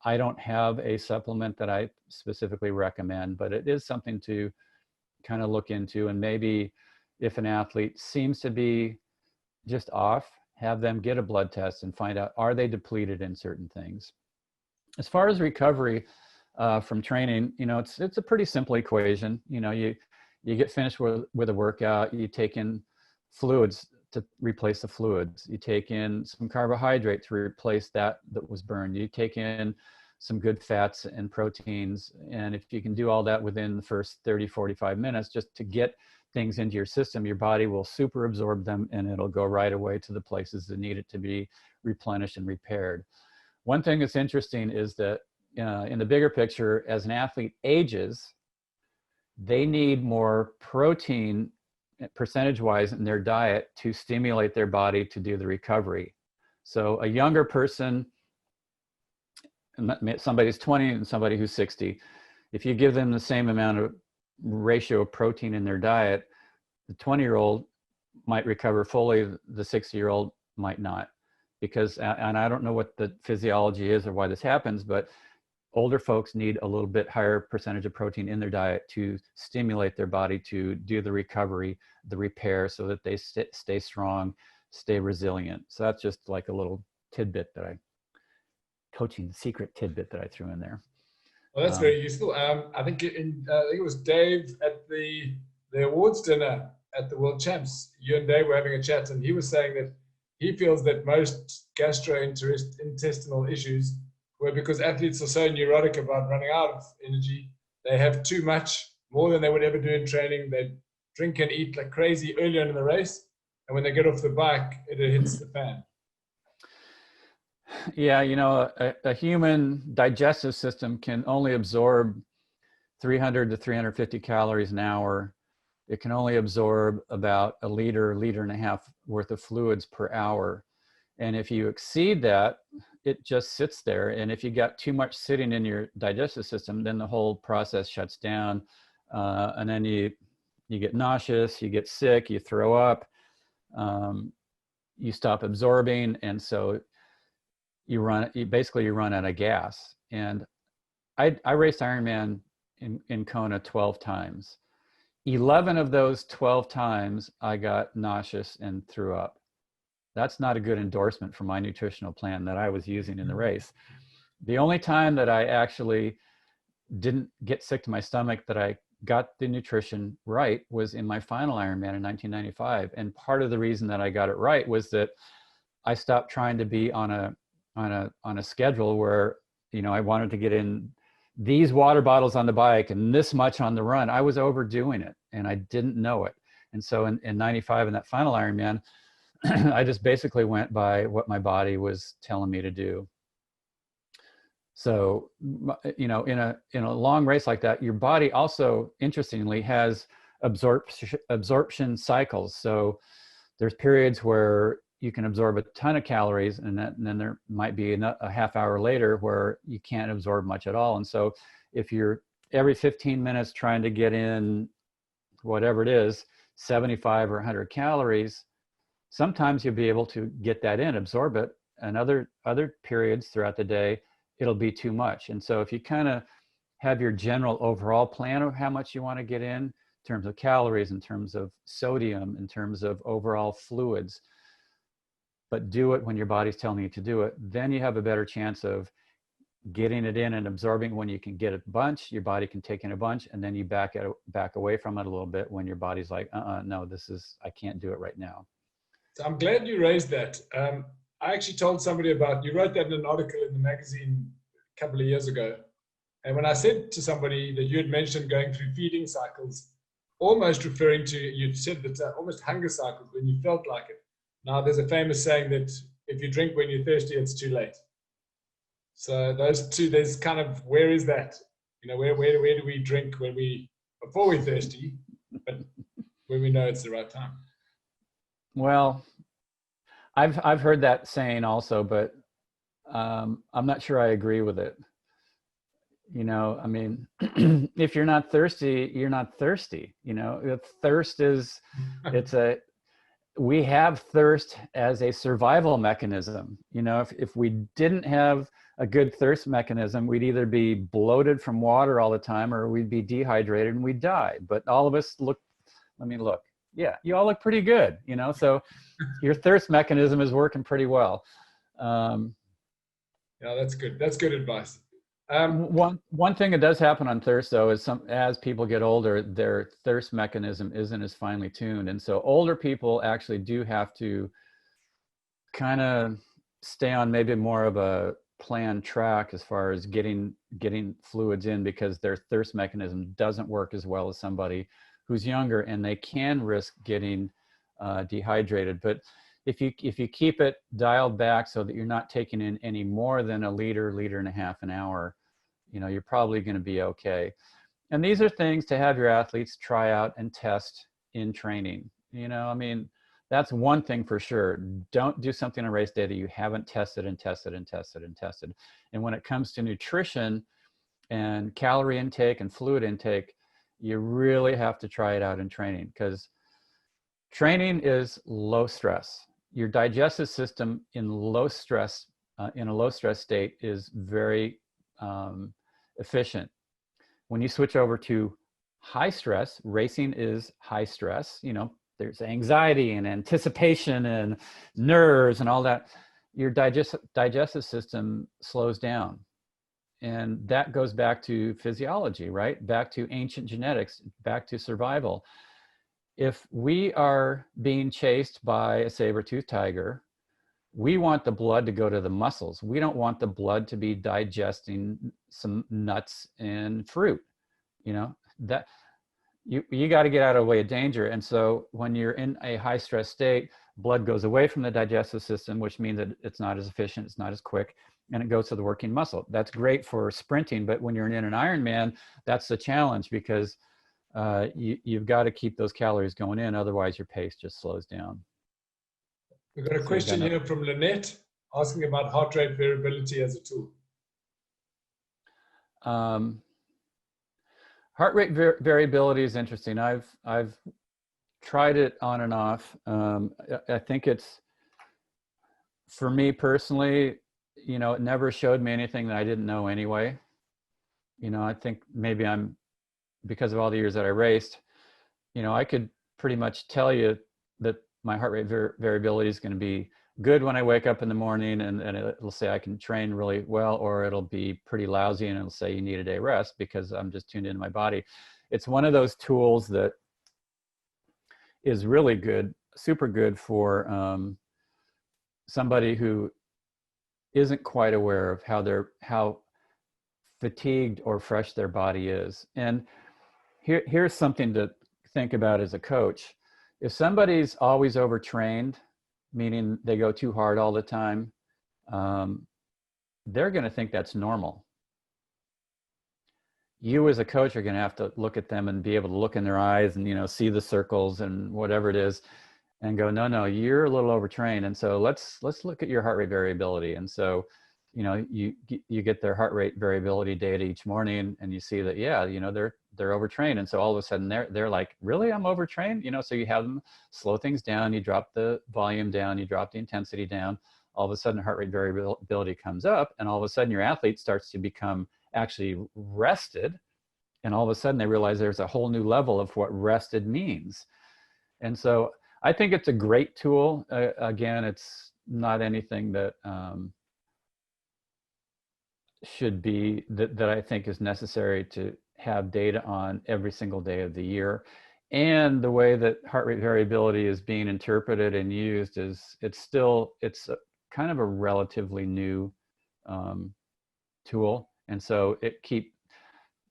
[SPEAKER 2] I don't have a supplement that I specifically recommend, but it is something to kind of look into. And maybe if an athlete seems to be just off, have them get a blood test and find out, are they depleted in certain things? As far as recovery from training, you know, it's a pretty simple equation. You know, you get finished with a workout, you take in fluids to replace the fluids. You take in some carbohydrate to replace that was burned. You take in some good fats and proteins. And if you can do all that within the first 30, 45 minutes, just to get things into your system, your body will super absorb them and it'll go right away to the places that need it to be replenished and repaired. One thing that's interesting is that in the bigger picture, as an athlete ages, they need more protein percentage-wise in their diet to stimulate their body to do the recovery. So a younger person, somebody who's 20 and somebody who's 60, if you give them the same amount of ratio of protein in their diet, the 20-year-old might recover fully, the 60-year-old might not. Because, and I don't know what the physiology is or why this happens, but older folks need a little bit higher percentage of protein in their diet to stimulate their body to do the recovery, the repair, so that they stay strong, stay resilient. So that's just like a little tidbit coaching secret tidbit that I threw in there.
[SPEAKER 1] Well, that's very useful. I think it was Dave at the awards dinner at the World Champs. You and Dave were having a chat, and he was saying that he feels that most gastrointestinal issues were because athletes are so neurotic about running out of energy. They have too much, more than they would ever do in training. They drink and eat like crazy early on in the race, and when they get off the bike, it hits the fan.
[SPEAKER 2] Yeah, you know, a human digestive system can only absorb 300 to 350 calories an hour. It can only absorb about a liter and a half worth of fluids per hour. And if you exceed that, it just sits there. And if you got too much sitting in your digestive system, then the whole process shuts down. And then you get nauseous, you get sick, you throw up, you stop absorbing. And so you run out of gas. And I raced Ironman in Kona 12 times. 11 of those 12 times I got nauseous and threw up. That's not a good endorsement for my nutritional plan that I was using in the race. The only time that I actually didn't get sick to my stomach, that I got the nutrition right, was in my final Ironman in 1995. And part of the reason that I got it right was that I stopped trying to be on a schedule where, you know, I wanted to get in these water bottles on the bike and this much on the run. I was overdoing it and I didn't know it. And so in 95, in that final Ironman, I just basically went by what my body was telling me to do. So, you know, in a long race like that, your body also, interestingly, has absorption cycles. So there's periods where you can absorb a ton of calories, and then there might be a half hour later where you can't absorb much at all. And so if you're every 15 minutes trying to get in whatever it is, 75 or 100 calories, sometimes you'll be able to get that in, absorb it, and other periods throughout the day, it'll be too much. And so if you kind of have your general overall plan of how much you want to get in terms of calories, in terms of sodium, in terms of overall fluids, but do it when your body's telling you to do it, then you have a better chance of getting it in and absorbing. When you can get a bunch, your body can take in a bunch, and then you back away from it a little bit when your body's like, no, I can't do it right now.
[SPEAKER 1] So I'm glad you raised that. I actually told somebody you wrote that in an article in the magazine a couple of years ago. And when I said to somebody that you had mentioned going through feeding cycles, almost referring to, you said that almost hunger cycles when you felt like it. Now, there's a famous saying that if you drink when you're thirsty, it's too late. So those two, there's kind of, where is that? You know, where do we drink before we're thirsty, but when we know it's the right time?
[SPEAKER 2] Well, I've heard that saying also, but I'm not sure I agree with it. You know, I mean, if you're not thirsty, you're not thirsty. You know, thirst is, we have thirst as a survival mechanism. You know, if we didn't have a good thirst mechanism, we'd either be bloated from water all the time, or we'd be dehydrated and we'd die. But all of us look, yeah, you all look pretty good, you know, so your thirst mechanism is working pretty well.
[SPEAKER 1] Yeah, that's good. That's good advice.
[SPEAKER 2] One thing that does happen on thirst, though, is as people get older, their thirst mechanism isn't as finely tuned. And so older people actually do have to kind of stay on maybe more of a planned track as far as getting fluids in, because their thirst mechanism doesn't work as well as somebody who's younger, and they can risk getting dehydrated. But if you keep it dialed back so that you're not taking in any more than a liter and a half an hour, you know, you're probably going to be okay. And these are things to have your athletes try out and test in training. You know, I mean, that's one thing for sure. Don't do something on race day that you haven't tested and tested and tested and tested. And when it comes to nutrition and calorie intake and fluid intake, you really have to try it out in training, because training is low stress. Your digestive system in low stress, in a low stress state, is very efficient. When you switch over to high stress, racing is high stress, you know, there's anxiety and anticipation and nerves and all that. Your digestive system slows down. And that goes back to physiology, right? Back to ancient genetics, back to survival. If we are being chased by a saber-toothed tiger, we want the blood to go to the muscles. We don't want the blood to be digesting some nuts and fruit. You know, that you got to get out of the way of danger. And so when you're in a high stress state, blood goes away from the digestive system, which means that it's not as efficient, it's not as quick, and it goes to the working muscle. That's great for sprinting, but when you're in an Ironman, that's the challenge, because you've got to keep those calories going in, otherwise your pace just slows down.
[SPEAKER 1] We've got a question here from Lynette asking about heart rate variability as a tool.
[SPEAKER 2] Heart rate variability is interesting. I've tried it on and off. I think it's, for me personally, you know, it never showed me anything that I didn't know anyway. You know, I think maybe because of all the years that I raced, you know, I could pretty much tell you that my heart rate variability is going to be good when I wake up in the morning, and it'll say I can train really well, or it'll be pretty lousy and it'll say you need a day rest, because I'm just tuned into my body. It's one of those tools that is really good, super good for somebody who isn't quite aware of how fatigued or fresh their body is. And here's something to think about as a coach. If somebody's always overtrained, meaning they go too hard all the time, they're going to think that's normal. You as a coach are going to have to look at them and be able to look in their eyes and, you know, see the circles and whatever it is, and go, no, you're a little overtrained. And so let's look at your heart rate variability. And so you know, you get their heart rate variability data each morning, and you see that, yeah, you know, they're overtrained. And so all of a sudden they're like, really, I'm overtrained? You know, so you have them slow things down, you drop the volume down, you drop the intensity down, all of a sudden heart rate variability comes up, and all of a sudden your athlete starts to become actually rested. And all of a sudden they realize there's a whole new level of what rested means. And so I think it's a great tool. Again, it's not anything that should be, that I think is necessary to have data on every single day of the year. And the way that heart rate variability is being interpreted and used is, it's kind of a relatively new tool. And so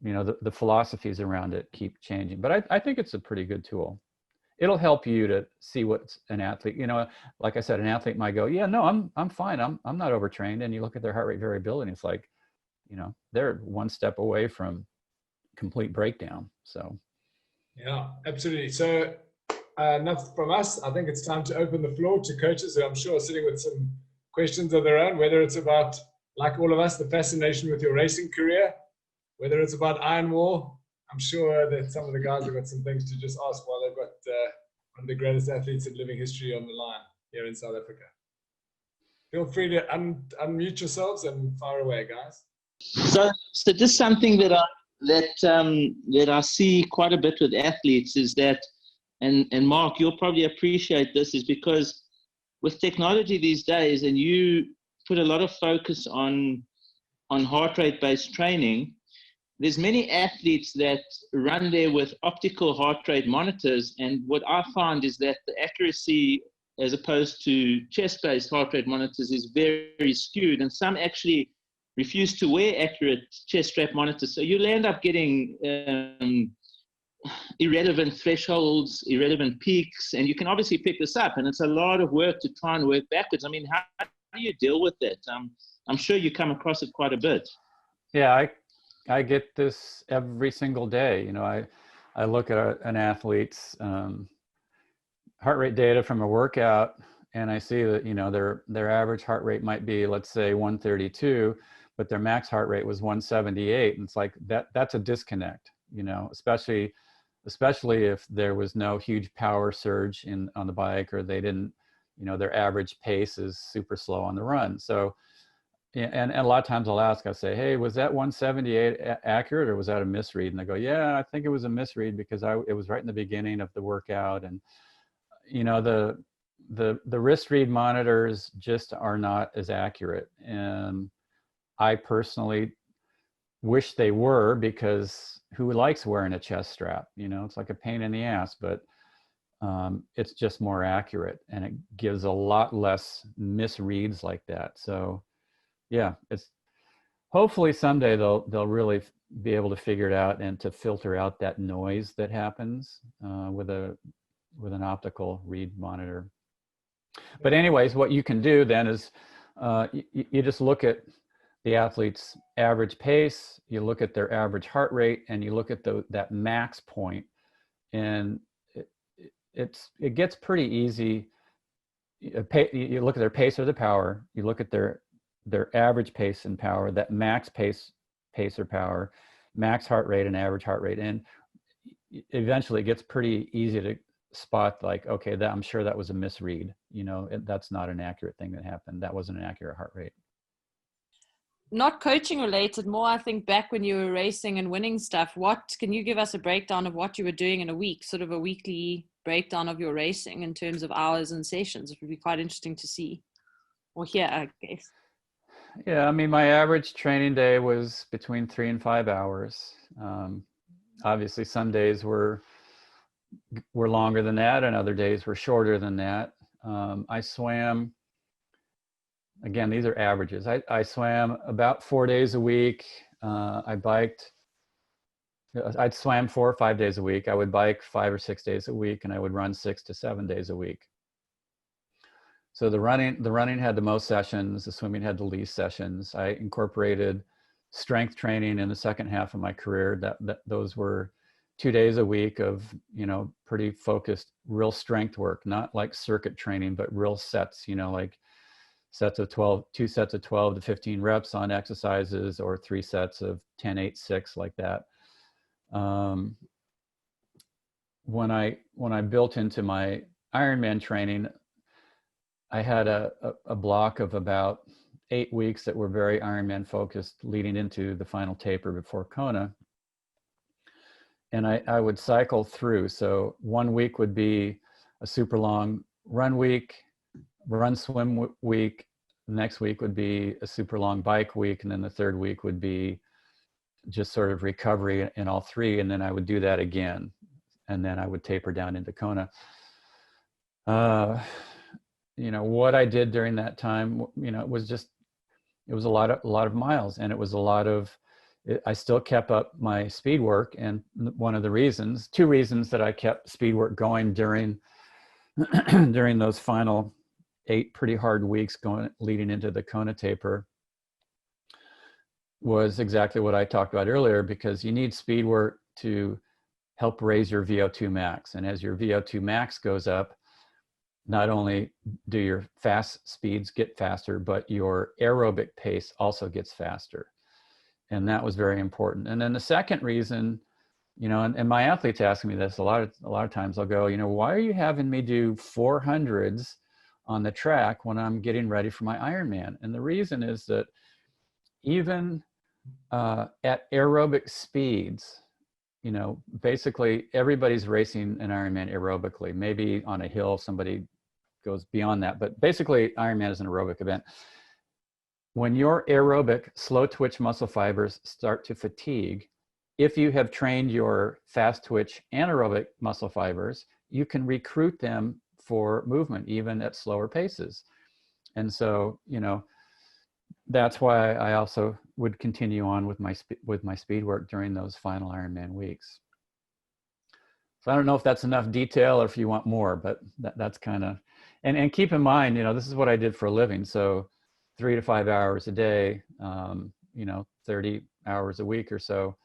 [SPEAKER 2] you know, the philosophies around it keep changing. But I think it's a pretty good tool. It'll help you to see what's an athlete, you know, like I said, an athlete might go, yeah, no, I'm fine. I'm not overtrained. And you look at their heart rate variability, and it's like, you know, they're one step away from complete breakdown. So.
[SPEAKER 1] Yeah, absolutely. So enough from us. I think it's time to open the floor to coaches who I'm sure are sitting with some questions of their own, whether it's about, like all of us, the fascination with your racing career, whether it's about Iron Wall. I'm sure that some of the guys have got some things to just ask while they've got one of the greatest athletes in living history on the line here in South Africa. Feel free to unmute yourselves and fire away, guys.
[SPEAKER 3] So just something that I see quite a bit with athletes is that, and Mark, you'll probably appreciate this, is because with technology these days, and you put a lot of focus on heart rate based training, there's many athletes that run there with optical heart rate monitors. And what I find is that the accuracy, as opposed to chest-based heart rate monitors, is very, very skewed. And some actually refuse to wear accurate chest strap monitors. So you'll end up getting irrelevant thresholds, irrelevant peaks, and you can obviously pick this up. And it's a lot of work to try and work backwards. I mean, how do you deal with that? I'm sure you come across it quite a bit.
[SPEAKER 2] Yeah, I get this every single day. You know, I look at an athlete's heart rate data from a workout, and I see that, you know, their average heart rate might be, let's say, 132, but their max heart rate was 178. And it's like that's a disconnect, you know, especially if there was no huge power surge on the bike, or they didn't, you know, their average pace is super slow on the run. So, and a lot of times I'll say, hey, was that 178 accurate, or was that a misread? And they go, yeah, I think it was a misread because it was right in the beginning of the workout. And, you know, the wrist read monitors just are not as accurate. And I personally wish they were, because who likes wearing a chest strap? You know, it's like a pain in the ass, but it's just more accurate, and it gives a lot less misreads like that. So yeah, it's hopefully someday they'll really be able to figure it out and to filter out that noise that happens with an optical read monitor. But anyways, what you can do then is you just look at the athlete's average pace, you look at their average heart rate, and you look at that max point, and it gets pretty easy. You look at their pace or the power, you look at their average pace and power, that max pace or power, max heart rate and average heart rate, and eventually it gets pretty easy to spot, like, okay, I'm sure that was a misread. You know, that's not an accurate thing that happened. That wasn't an accurate heart rate.
[SPEAKER 4] Not coaching related, more I think back when you were racing and winning stuff, can you give us a breakdown of what you were doing in a week, sort of a weekly breakdown of your racing in terms of hours and sessions? It would be quite interesting to see or hear, I guess.
[SPEAKER 2] Yeah, I mean, my average training day was between 3 and 5 hours. Obviously, some days were longer than that, and other days were shorter than that. I swam, again, these are averages. I swam about 4 days a week. I biked. I'd swam 4 or 5 days a week. I would bike 5 or 6 days a week, and I would run 6 to 7 days a week. So the running had the most sessions, the swimming had the least sessions. I incorporated strength training in the second half of my career. Those were 2 days a week of, you know, pretty focused, real strength work, not like circuit training, but real sets, you know, like sets of 12, 2 sets of 12 to 15 reps on exercises, or 3 sets of 10, 8, 6, like that. When I built into my Ironman training, I had a block of about 8 weeks that were very Ironman focused leading into the final taper before Kona. And I would cycle through. So 1 week would be a super long run week, run swim week. The next week would be a super long bike week. And then the third week would be just sort of recovery in all 3. And then I would do that again. And then I would taper down into Kona. You know, what I did during that time, you know, it was a lot of miles, and it was a lot of, I still kept up my speed work. And one of the reasons, 2 reasons that I kept speed work going during during those final 8 pretty hard weeks leading into the Kona taper was exactly what I talked about earlier, because you need speed work to help raise your VO2 max. And as your VO2 max goes up, not only do your fast speeds get faster, but your aerobic pace also gets faster. And that was very important. And then the second reason, you know, and my athletes ask me this a lot of times. I'll go, you know, why are you having me do 400s on the track when I'm getting ready for my Ironman? And the reason is that even at aerobic speeds, you know, basically everybody's racing an Ironman aerobically. Maybe on a hill, somebody goes beyond that, but basically Ironman is an aerobic event. When your aerobic slow twitch muscle fibers start to fatigue, if you have trained your fast twitch anaerobic muscle fibers, you can recruit them for movement even at slower paces. And so, you know, that's why I also would continue on with my speed work during those final Ironman weeks. So I don't know if that's enough detail or if you want more, but that's kind of, and keep in mind, you know, this is what I did for a living. So 3 to 5 hours a day, you know, 30 hours a week or so.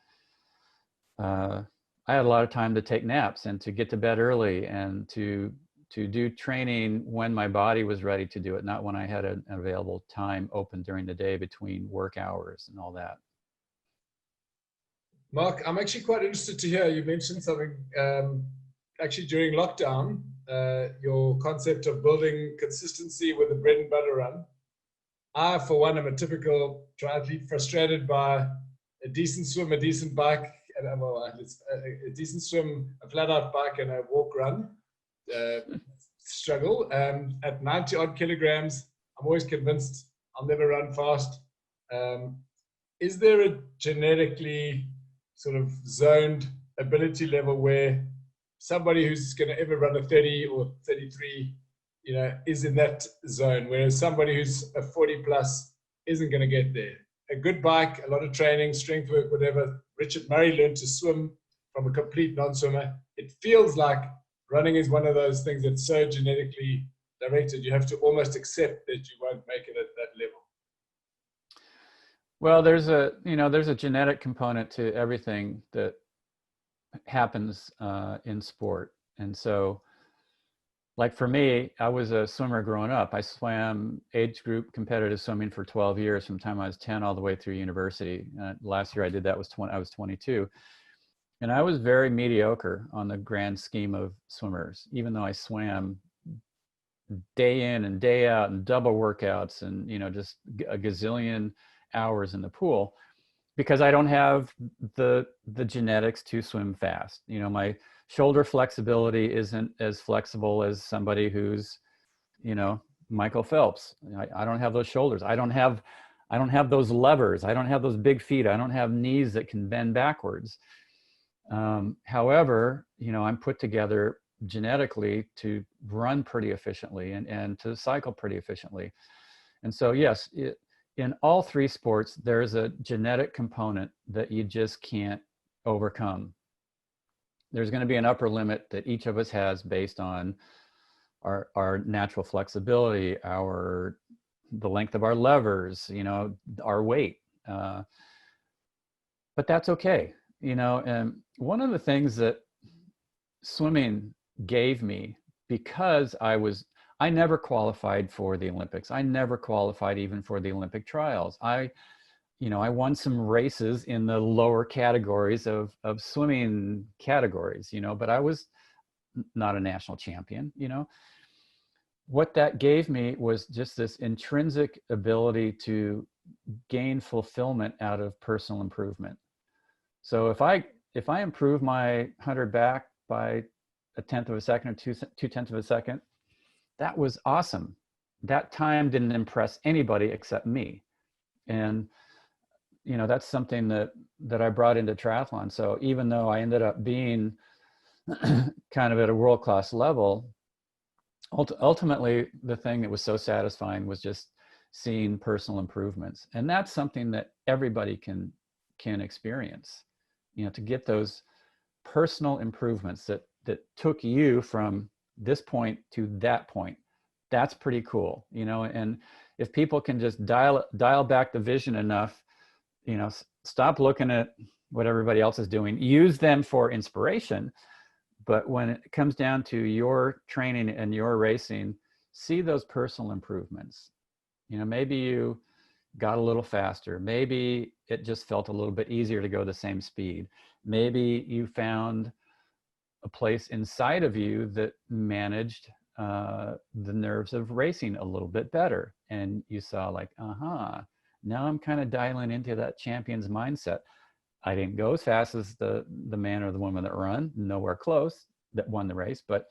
[SPEAKER 2] I had a lot of time to take naps and to get to bed early and to do training when my body was ready to do it, not when I had an available time open during the day between work hours and all that.
[SPEAKER 1] Mark, I'm actually quite interested to hear, you mentioned something actually during lockdown, your concept of building consistency with a bread and butter run. I, for one, am a typical triathlete, frustrated by a decent swim, a decent bike, and a decent swim, a flat out bike, and a walk run. Struggle. At 90 odd kilograms, I'm always convinced I'll never run fast. Is there a genetically sort of zoned ability level where somebody who's going to ever run a 30 or 33, you know, is in that zone, whereas somebody who's a 40 plus isn't going to get there? A good bike, a lot of training, strength work, whatever. Richard Murray learned to swim from a complete non-swimmer. It feels like running is one of those things that's so genetically directed. You have to almost accept that you won't make it at that level.
[SPEAKER 2] Well, there's a genetic component to everything that happens in sport. And so, like for me, I was a swimmer growing up. I swam age group competitive swimming for 12 years from the time I was 10 all the way through university. Last year I did that I was 22. And I was very mediocre on the grand scheme of swimmers, even though I swam day in and day out and double workouts and, you know, just a gazillion hours in the pool, because I don't have the genetics to swim fast. You know, my shoulder flexibility isn't as flexible as somebody who's, you know, Michael Phelps. I don't have those shoulders. I don't have those levers. I don't have those big feet. I don't have knees that can bend backwards. However, you know, I'm put together genetically to run pretty efficiently and to cycle pretty efficiently. And so, yes, in all 3 sports, there's a genetic component that you just can't overcome. There's going to be an upper limit that each of us has based on our natural flexibility, the length of our levers, you know, our weight. But that's okay. You know, and one of the things that swimming gave me, because I I never qualified for the Olympics. I never qualified even for the Olympic trials. I won some races in the lower categories of swimming categories, but I was not a national champion, What that gave me was just this intrinsic ability to gain fulfillment out of personal improvement. So if I improve my 100 back by 1/10 of a second or 2/10 of a second, that was awesome. That time didn't impress anybody except me. And, that's something that I brought into triathlon. So even though I ended up being kind of at a world-class level, ultimately the thing that was so satisfying was just seeing personal improvements. And that's something that everybody can experience, to get those personal improvements that took you from this point to that point. That's pretty cool, and if people can just dial back the vision enough, stop looking at what everybody else is doing, use them for inspiration. But when it comes down to your training and your racing, see those personal improvements. Maybe you got a little faster. Maybe it just felt a little bit easier to go the same speed. Maybe you found a place inside of you that managed the nerves of racing a little bit better. And you saw like, now I'm kind of dialing into that champion's mindset. I didn't go as fast as the man or the woman that run, nowhere close, that won the race, but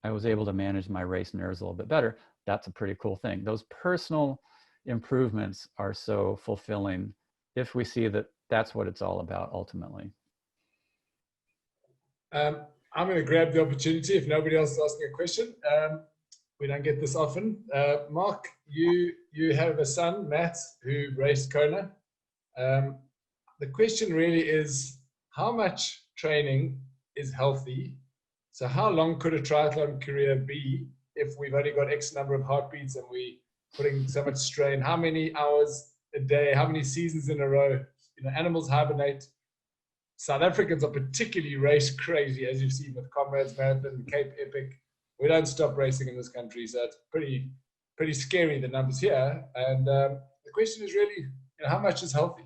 [SPEAKER 2] I was able to manage my race nerves a little bit better. That's a pretty cool thing. Those personal improvements are so fulfilling if we see that that's what it's all about ultimately.
[SPEAKER 1] I'm going to grab the opportunity if nobody else is asking a question. We don't get this often. Mark, you have a son, Matt, who raced Kona. The question really is, how much training is healthy? So how long could a triathlon career be if we've only got X number of heartbeats and we putting so much strain? How many hours a day? How many seasons in a row? Animals hibernate. South Africans are particularly race crazy, as you've seen with Comrades Marathon, Cape Epic. We don't stop racing in this country, so it's pretty scary, the numbers here. And the question is really, how much is healthy?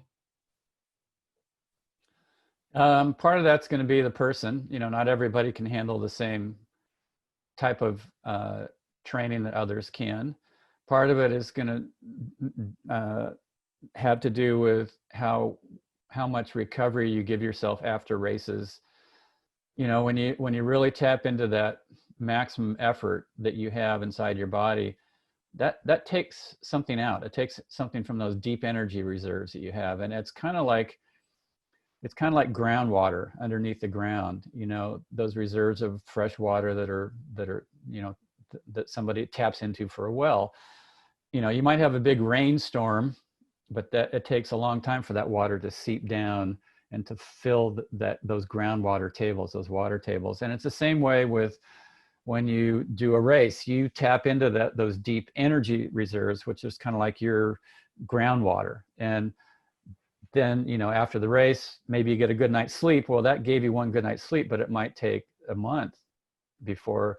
[SPEAKER 2] Part of that's going to be the person. Not everybody can handle the same type of training that others can. Part of it is going to have to do with how much recovery you give yourself after races. When you really tap into that maximum effort that you have inside your body, that takes something out. It takes something from those deep energy reserves that you have, and it's kind of like groundwater underneath the ground. Those reserves of fresh water that are that somebody taps into for a well. You might have a big rainstorm, but it takes a long time for that water to seep down and to fill those groundwater tables, those water tables. And it's the same way with when you do a race. You tap into those deep energy reserves, which is kind of like your groundwater. And then, after the race, maybe you get a good night's sleep. Well, that gave you one good night's sleep, but it might take a month before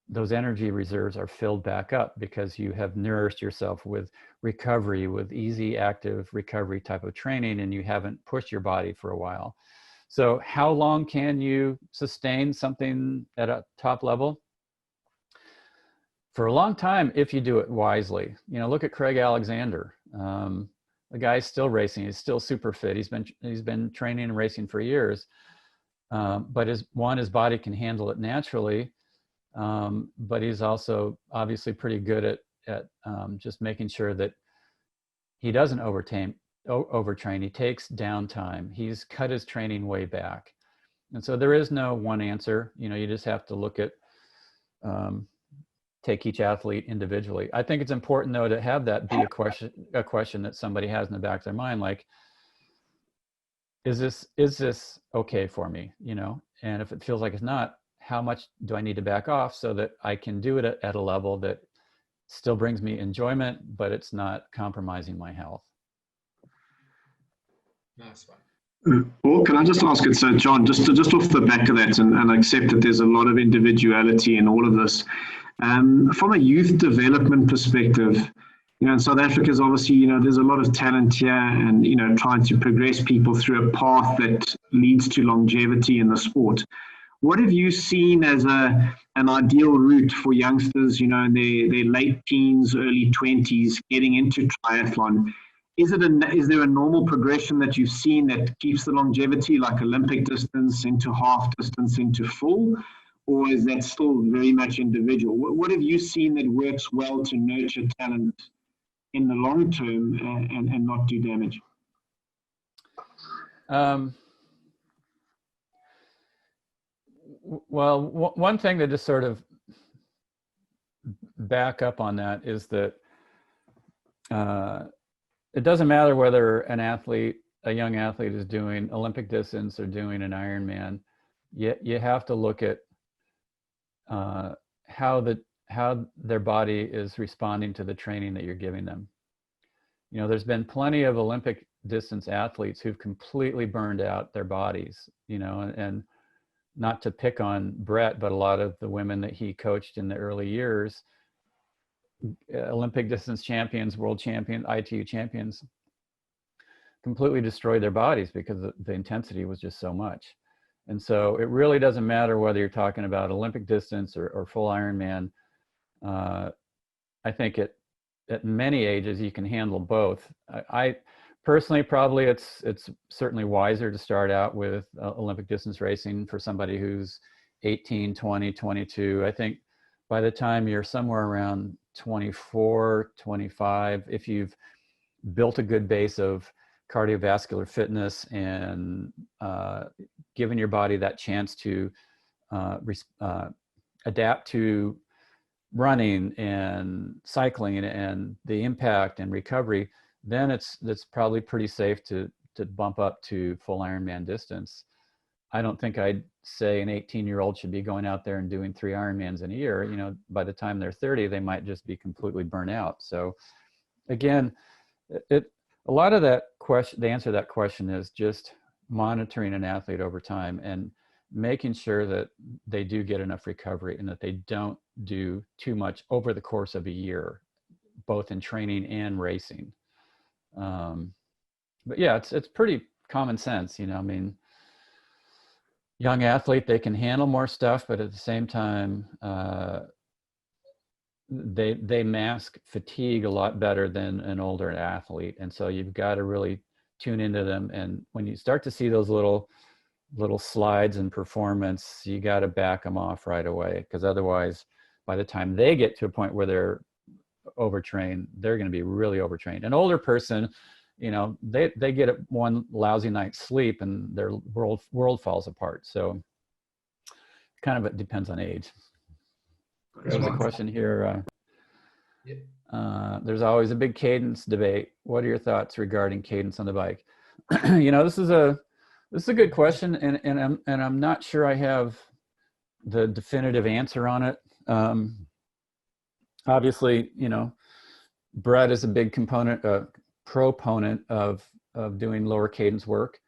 [SPEAKER 2] those energy reserves are filled back up, because you have nourished yourself with recovery, with easy, active recovery type of training, and you haven't pushed your body for a while. So how long can you sustain something at a top level? For a long time, if you do it wisely. Look at Craig Alexander. The guy's still racing. He's still super fit. He's been training and racing for years. But his body can handle it naturally. But he's also obviously pretty good at just making sure that he doesn't overtrain. He takes downtime. He's cut his training way back. And so there is no one answer. You just have to look at, take each athlete individually. I think it's important though to have that be a question that somebody has in the back of their mind, like, is this okay for me? And if it feels like it's not, how much do I need to back off so that I can do it at a level that still brings me enjoyment, but it's not compromising my health?
[SPEAKER 1] Nice one.
[SPEAKER 5] Well, can I just ask it? So, John, just off the back of that, and accept that there's a lot of individuality in all of this. From a youth development perspective, in South Africa is obviously, there's a lot of talent here and, trying to progress people through a path that leads to longevity in the sport. What have you seen as an ideal route for youngsters, in their late teens, early 20s, getting into triathlon? Is there a normal progression that you've seen that keeps the longevity, like Olympic distance into half distance into full? Or is that still very much individual? What have you seen that works well to nurture talent in the long term and not do damage?
[SPEAKER 2] Well, one thing to just sort of back up on that is that it doesn't matter whether a young athlete is doing Olympic distance or doing an Ironman. You have to look at how their body is responding to the training that you're giving them. There's been plenty of Olympic distance athletes who've completely burned out their bodies, and not to pick on Brett, but a lot of the women that he coached in the early years, Olympic distance champions, world champions, ITU champions, completely destroyed their bodies because the intensity was just so much. And so it really doesn't matter whether you're talking about Olympic distance or full Ironman. I think at many ages you can handle both. I personally, probably it's certainly wiser to start out with Olympic distance racing for somebody who's 18, 20, 22. I think by the time you're somewhere around 24, 25, if you've built a good base of cardiovascular fitness and given your body that chance to adapt to running and cycling and the impact and recovery, then that's probably pretty safe to bump up to full Ironman distance. I don't think I'd say an 18-year-old should be going out there and doing 3 Ironmans in a year. By the time they're 30, they might just be completely burnt out. So again, a lot of that question, the answer to that question is just monitoring an athlete over time and making sure that they do get enough recovery and that they don't do too much over the course of a year, both in training and racing. But yeah, it's pretty common sense, young athlete, they can handle more stuff, but at the same time, they mask fatigue a lot better than an older athlete. And so you've got to really tune into them. And when you start to see those little slides in performance, you got to back them off right away, because otherwise, by the time they get to a point where they're overtrained, they're going to be really overtrained. An older person, they get one lousy night's sleep and their world falls apart. So kind of it depends on age. There's a question here. There's always a big cadence debate. What are your thoughts regarding cadence on the bike? This is a good question, and I'm not sure I have the definitive answer on it. Obviously, Brett is a big proponent of doing lower cadence work.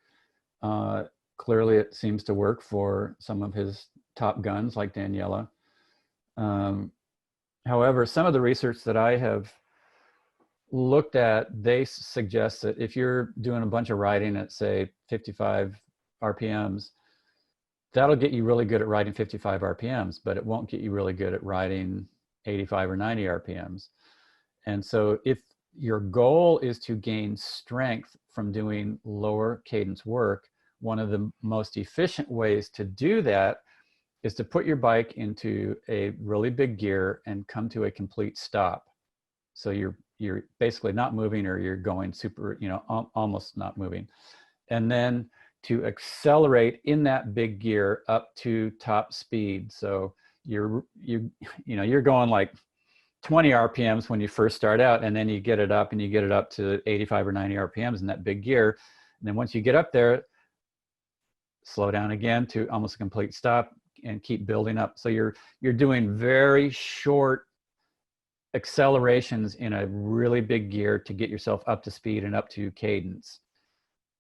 [SPEAKER 2] Clearly, it seems to work for some of his top guns like Daniela. However, some of the research that I have looked at, they suggest that if you're doing a bunch of riding at, say, 55 RPMs, that'll get you really good at riding 55 RPMs, but it won't get you really good at riding 85 or 90 RPMs. And so if your goal is to gain strength from doing lower cadence work, one of the most efficient ways to do that is to put your bike into a really big gear and come to a complete stop. So you're basically not moving, or you're going super, almost not moving. And then to accelerate in that big gear up to top speed. So you're going like 20 RPMs when you first start out, and then you get it up to 85 or 90 RPMs in that big gear. And then once you get up there, slow down again to almost a complete stop and keep building up. So you're doing very short accelerations in a really big gear to get yourself up to speed and up to cadence.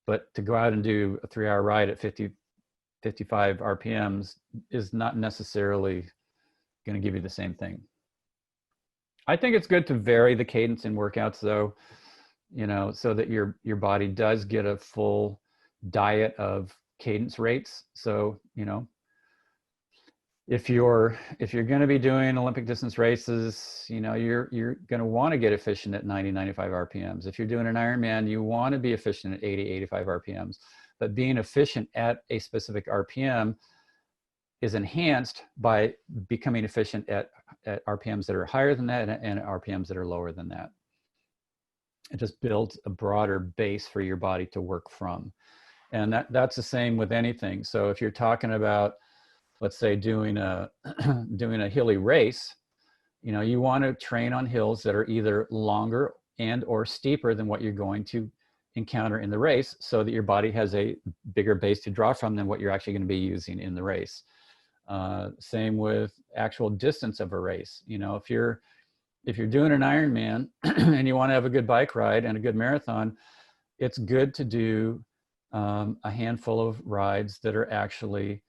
[SPEAKER 2] But to go out and do a 3-hour ride at 55 RPMs is not necessarily going to give you the same thing. I think it's good to vary the cadence in workouts, though, you know, so that your body does get a full diet of cadence rates. So, you know, if you're going to be doing Olympic distance races, you know, you're going to want to get efficient at 90, 95 RPMs. If you're doing an Ironman, you want to be efficient at 80, 85 RPMs. But being efficient at a specific RPM is enhanced by becoming efficient at RPMs that are higher than that and RPMs that are lower than that. It just builds a broader base for your body to work from. And that's the same with anything. So if you're talking about, let's say, doing a hilly race, you know, you want to train on hills that are either longer and or steeper than what you're going to encounter in the race, so that your body has a bigger base to draw from than what you're actually going to be using in the race. Same with actual distance of a race. You know, if you're doing an Ironman and you want to have a good bike ride and a good marathon, it's good to do a handful of rides that are actually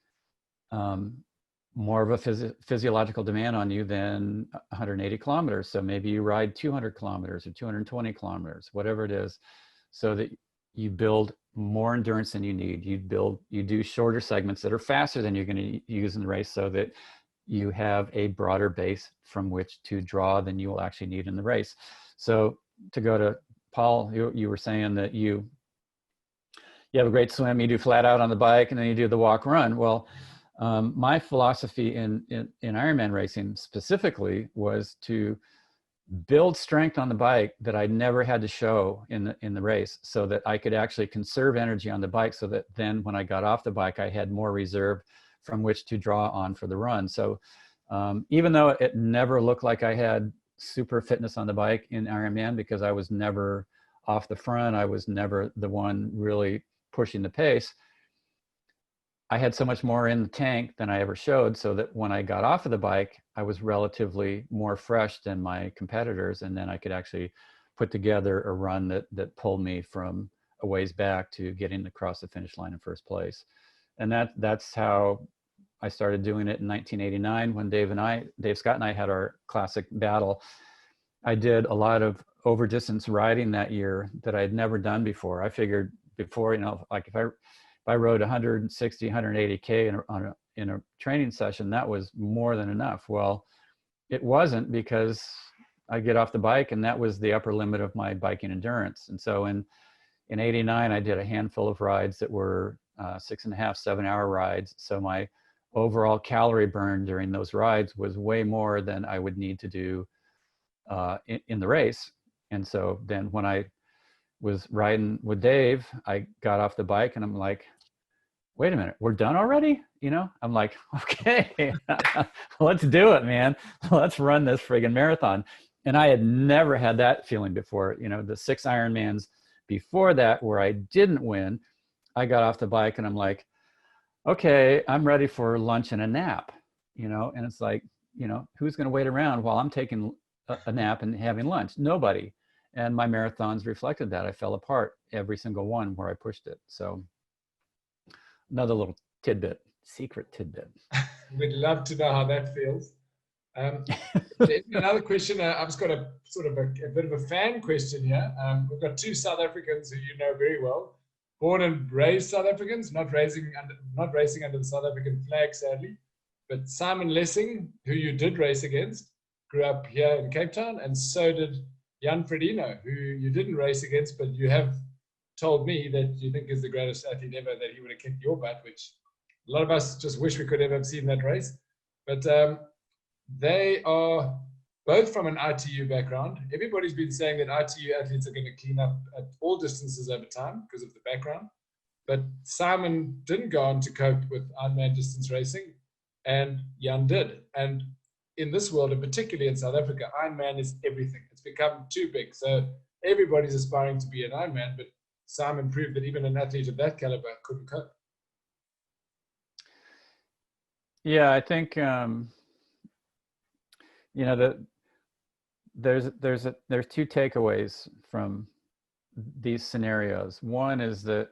[SPEAKER 2] more of a physiological demand on you than 180 kilometers. So maybe you ride 200 kilometers or 220 kilometers, whatever it is, so that you build more endurance than you need. You do shorter segments that are faster than you're going to use in the race, so that you have a broader base from which to draw than you will actually need in the race. So to go to Paul, you were saying that you have a great swim, you do flat out on the bike, and then you do the walk run. Well, my philosophy in Ironman racing specifically was to build strength on the bike that I never had to show in the race, so that I could actually conserve energy on the bike, so that then when I got off the bike, I had more reserve from which to draw on for the run. So even though it never looked like I had super fitness on the bike in Ironman, because I was never off the front, I was never the one really pushing the pace, I had so much more in the tank than I ever showed, so that when I got off of the bike, I was relatively more fresh than my competitors. And then I could actually put together a run that pulled me from a ways back to getting across the finish line in first place. And that's how I started doing it in 1989, when Dave Scott and I had our classic battle. I did a lot of over distance riding that year that I had never done before. I figured before, you know, like if I rode 160, 180K in a training session, that was more than enough. Well, it wasn't, because I get off the bike and that was the upper limit of my biking endurance. And so in 89, I did a handful of rides that were 6.5, 7 hour rides. So my overall calorie burn during those rides was way more than I would need to do in the race. And so then when I was riding with Dave, I got off the bike and I'm like, wait a minute, we're done already? You know, I'm like, okay, let's do it, man. Let's run this friggin' marathon. And I had never had that feeling before. You know, the 6 Ironmans before that, where I didn't win, I got off the bike and I'm like, okay, I'm ready for lunch and a nap, you know? And it's like, you know, who's going to wait around while I'm taking a nap and having lunch? Nobody. And my marathons reflected that. I fell apart every single one where I pushed it. So another little tidbit, secret tidbit.
[SPEAKER 1] We'd love to know how that feels. Another question. I've just got a sort of a bit of a fan question here. We've got 2 South Africans who you know very well, born and raised South Africans, not racing under the South African flag, sadly. But Simon Lessing, who you did race against, grew up here in Cape Town, and so did Jan Frodeno, who you didn't race against, but you have told me that you think is the greatest athlete ever, that he would have kicked your butt, which a lot of us just wish we could have seen that race. But they are both from an ITU background. Everybody's been saying that ITU athletes are going to clean up at all distances over time because of the background. But Simon didn't go on to cope with Ironman distance racing, and Jan did. And in this world, and particularly in South Africa, Ironman is everything. It's become too big. So everybody's aspiring to be an Ironman, but Simon proved that even an athlete of that caliber couldn't cope.
[SPEAKER 2] Yeah, I think you know, there's 2 takeaways from these scenarios. One is that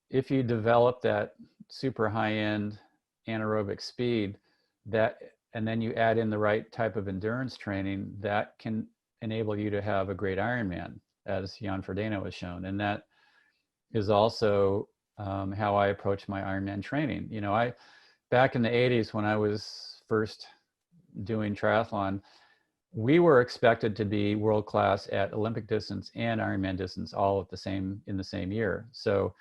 [SPEAKER 2] if you develop that super high-end anaerobic speed, that and then you add in the right type of endurance training, that can enable you to have a great Ironman, as Jan Frodeno has shown. And that is also how I approach my Ironman training. You know, back in the 80s when I was first doing triathlon, we were expected to be world class at Olympic distance and Ironman distance all in the same year. So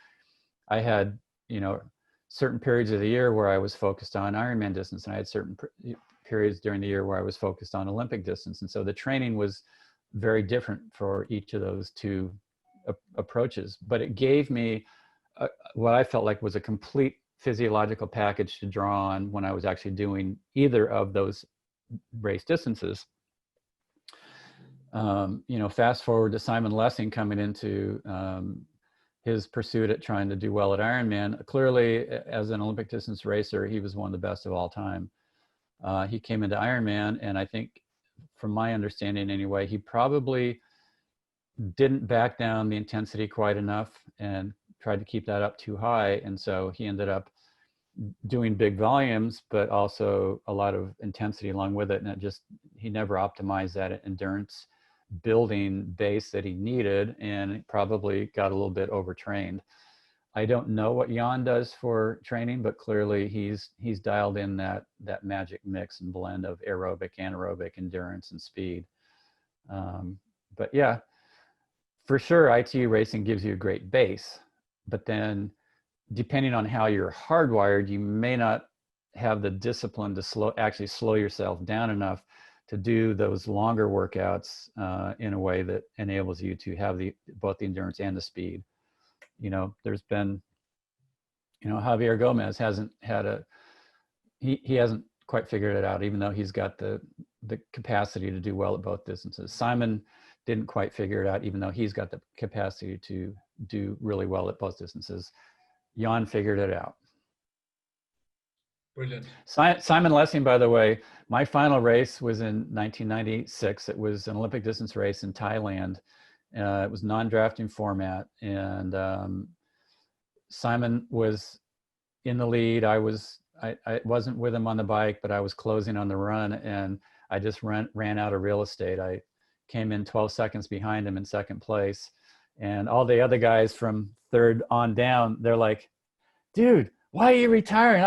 [SPEAKER 2] I had, you know, certain periods of the year where I was focused on Ironman distance, and I had certain periods during the year where I was focused on Olympic distance. And so the training was very different for each of those two approaches, but it gave me what I felt like was a complete physiological package to draw on when I was actually doing either of those race distances. You know, fast forward to Simon Lessing coming into his pursuit at trying to do well at Ironman. Clearly, as an Olympic distance racer, he was one of the best of all time. He came into Ironman, and I think, from my understanding anyway, he probably didn't back down the intensity quite enough and tried to keep that up too high. And so he ended up doing big volumes, but also a lot of intensity along with it. And he never optimized that endurance building base that he needed, and probably got a little bit overtrained. I don't know what Jan does for training, but clearly he's dialed in that magic mix and blend of aerobic, anaerobic, endurance, and speed. But yeah, for sure, ITU racing gives you a great base, but then depending on how you're hardwired, you may not have the discipline to actually slow yourself down enough to do those longer workouts in a way that enables you to have both the endurance and the speed. You know, there's been, you know, Javier Gomez hasn't had he hasn't quite figured it out, even though he's got the capacity to do well at both distances. Simon didn't quite figure it out, even though he's got the capacity to do really well at both distances. Jan figured it out.
[SPEAKER 1] Brilliant.
[SPEAKER 2] Simon Lessing, by the way, my final race was in 1996. It was an Olympic distance race in Thailand. It was non-drafting format, and Simon was in the lead. I wasn't with him on the bike, but I was closing on the run, and I just ran out of real estate. I came in 12 seconds behind him in second place, and all the other guys from third on down, they're like, dude, why are you retiring?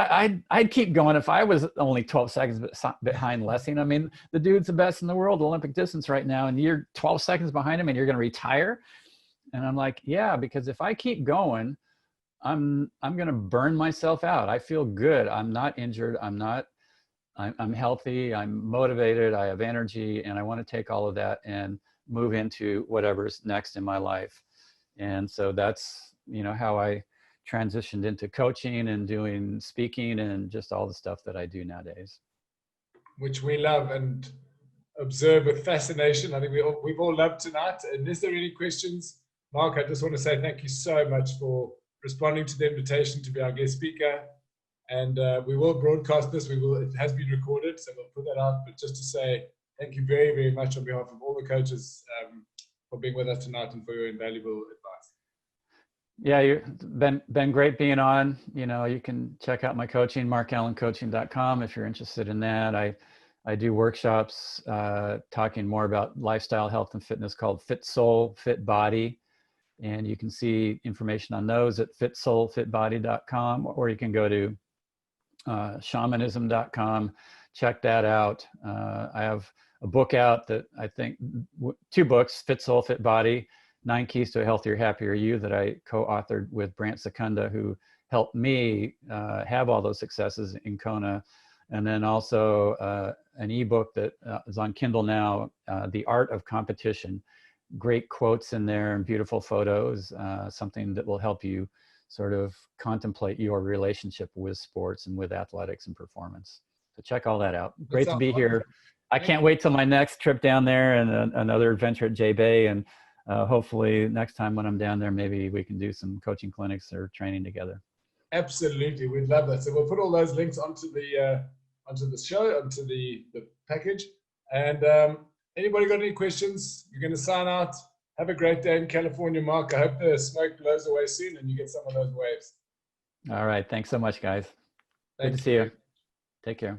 [SPEAKER 2] I'd keep going if I was only 12 seconds behind Lessing. I mean, the dude's the best in the world, Olympic distance right now, and you're 12 seconds behind him and you're going to retire? And I'm like, yeah, because if I keep going, I'm going to burn myself out. I feel good. I'm not injured. I'm healthy. I'm motivated. I have energy, and I want to take all of that and move into whatever's next in my life. And so that's, you know, how I transitioned into coaching and doing speaking and just all the stuff that I do nowadays.
[SPEAKER 1] Which we love and observe with fascination. I think we've all loved tonight. And is there any questions? Mark, I just want to say thank you so much for responding to the invitation to be our guest speaker. And we will broadcast this. It has been recorded, so we'll put that out. But just to say thank you very, very much on behalf of all the coaches for being with us tonight and for your invaluable advice.
[SPEAKER 2] Yeah, you've been great being on. You know, you can check out my coaching, markallencoaching.com, if you're interested in that. I do workshops talking more about lifestyle, health, and fitness called Fit Soul, Fit Body. And you can see information on those at fitsoulfitbody.com, or you can go to shamanism.com. Check that out. I have a book out that I think, 2 books, Fit Soul, Fit Body, 9 Keys to a Healthier, Happier You, that I co-authored with Brant Secunda, who helped me have all those successes in Kona. And then also an ebook that is on Kindle now, The Art of Competition. Great quotes in there and beautiful photos, something that will help you sort of contemplate your relationship with sports and with athletics and performance. So check all that out. Great to be here. I can't wait till my next trip down there and another adventure at J Bay. And hopefully next time when I'm down there, maybe we can do some coaching clinics or training together.
[SPEAKER 1] Absolutely. We'd love that. So we'll put all those links onto the show, onto the package. And anybody got any questions? You're going to sign out. Have a great day in California, Mark. I hope the smoke blows away soon and you get some of those waves.
[SPEAKER 2] All right. Thanks so much, guys. Good to see you. Take care.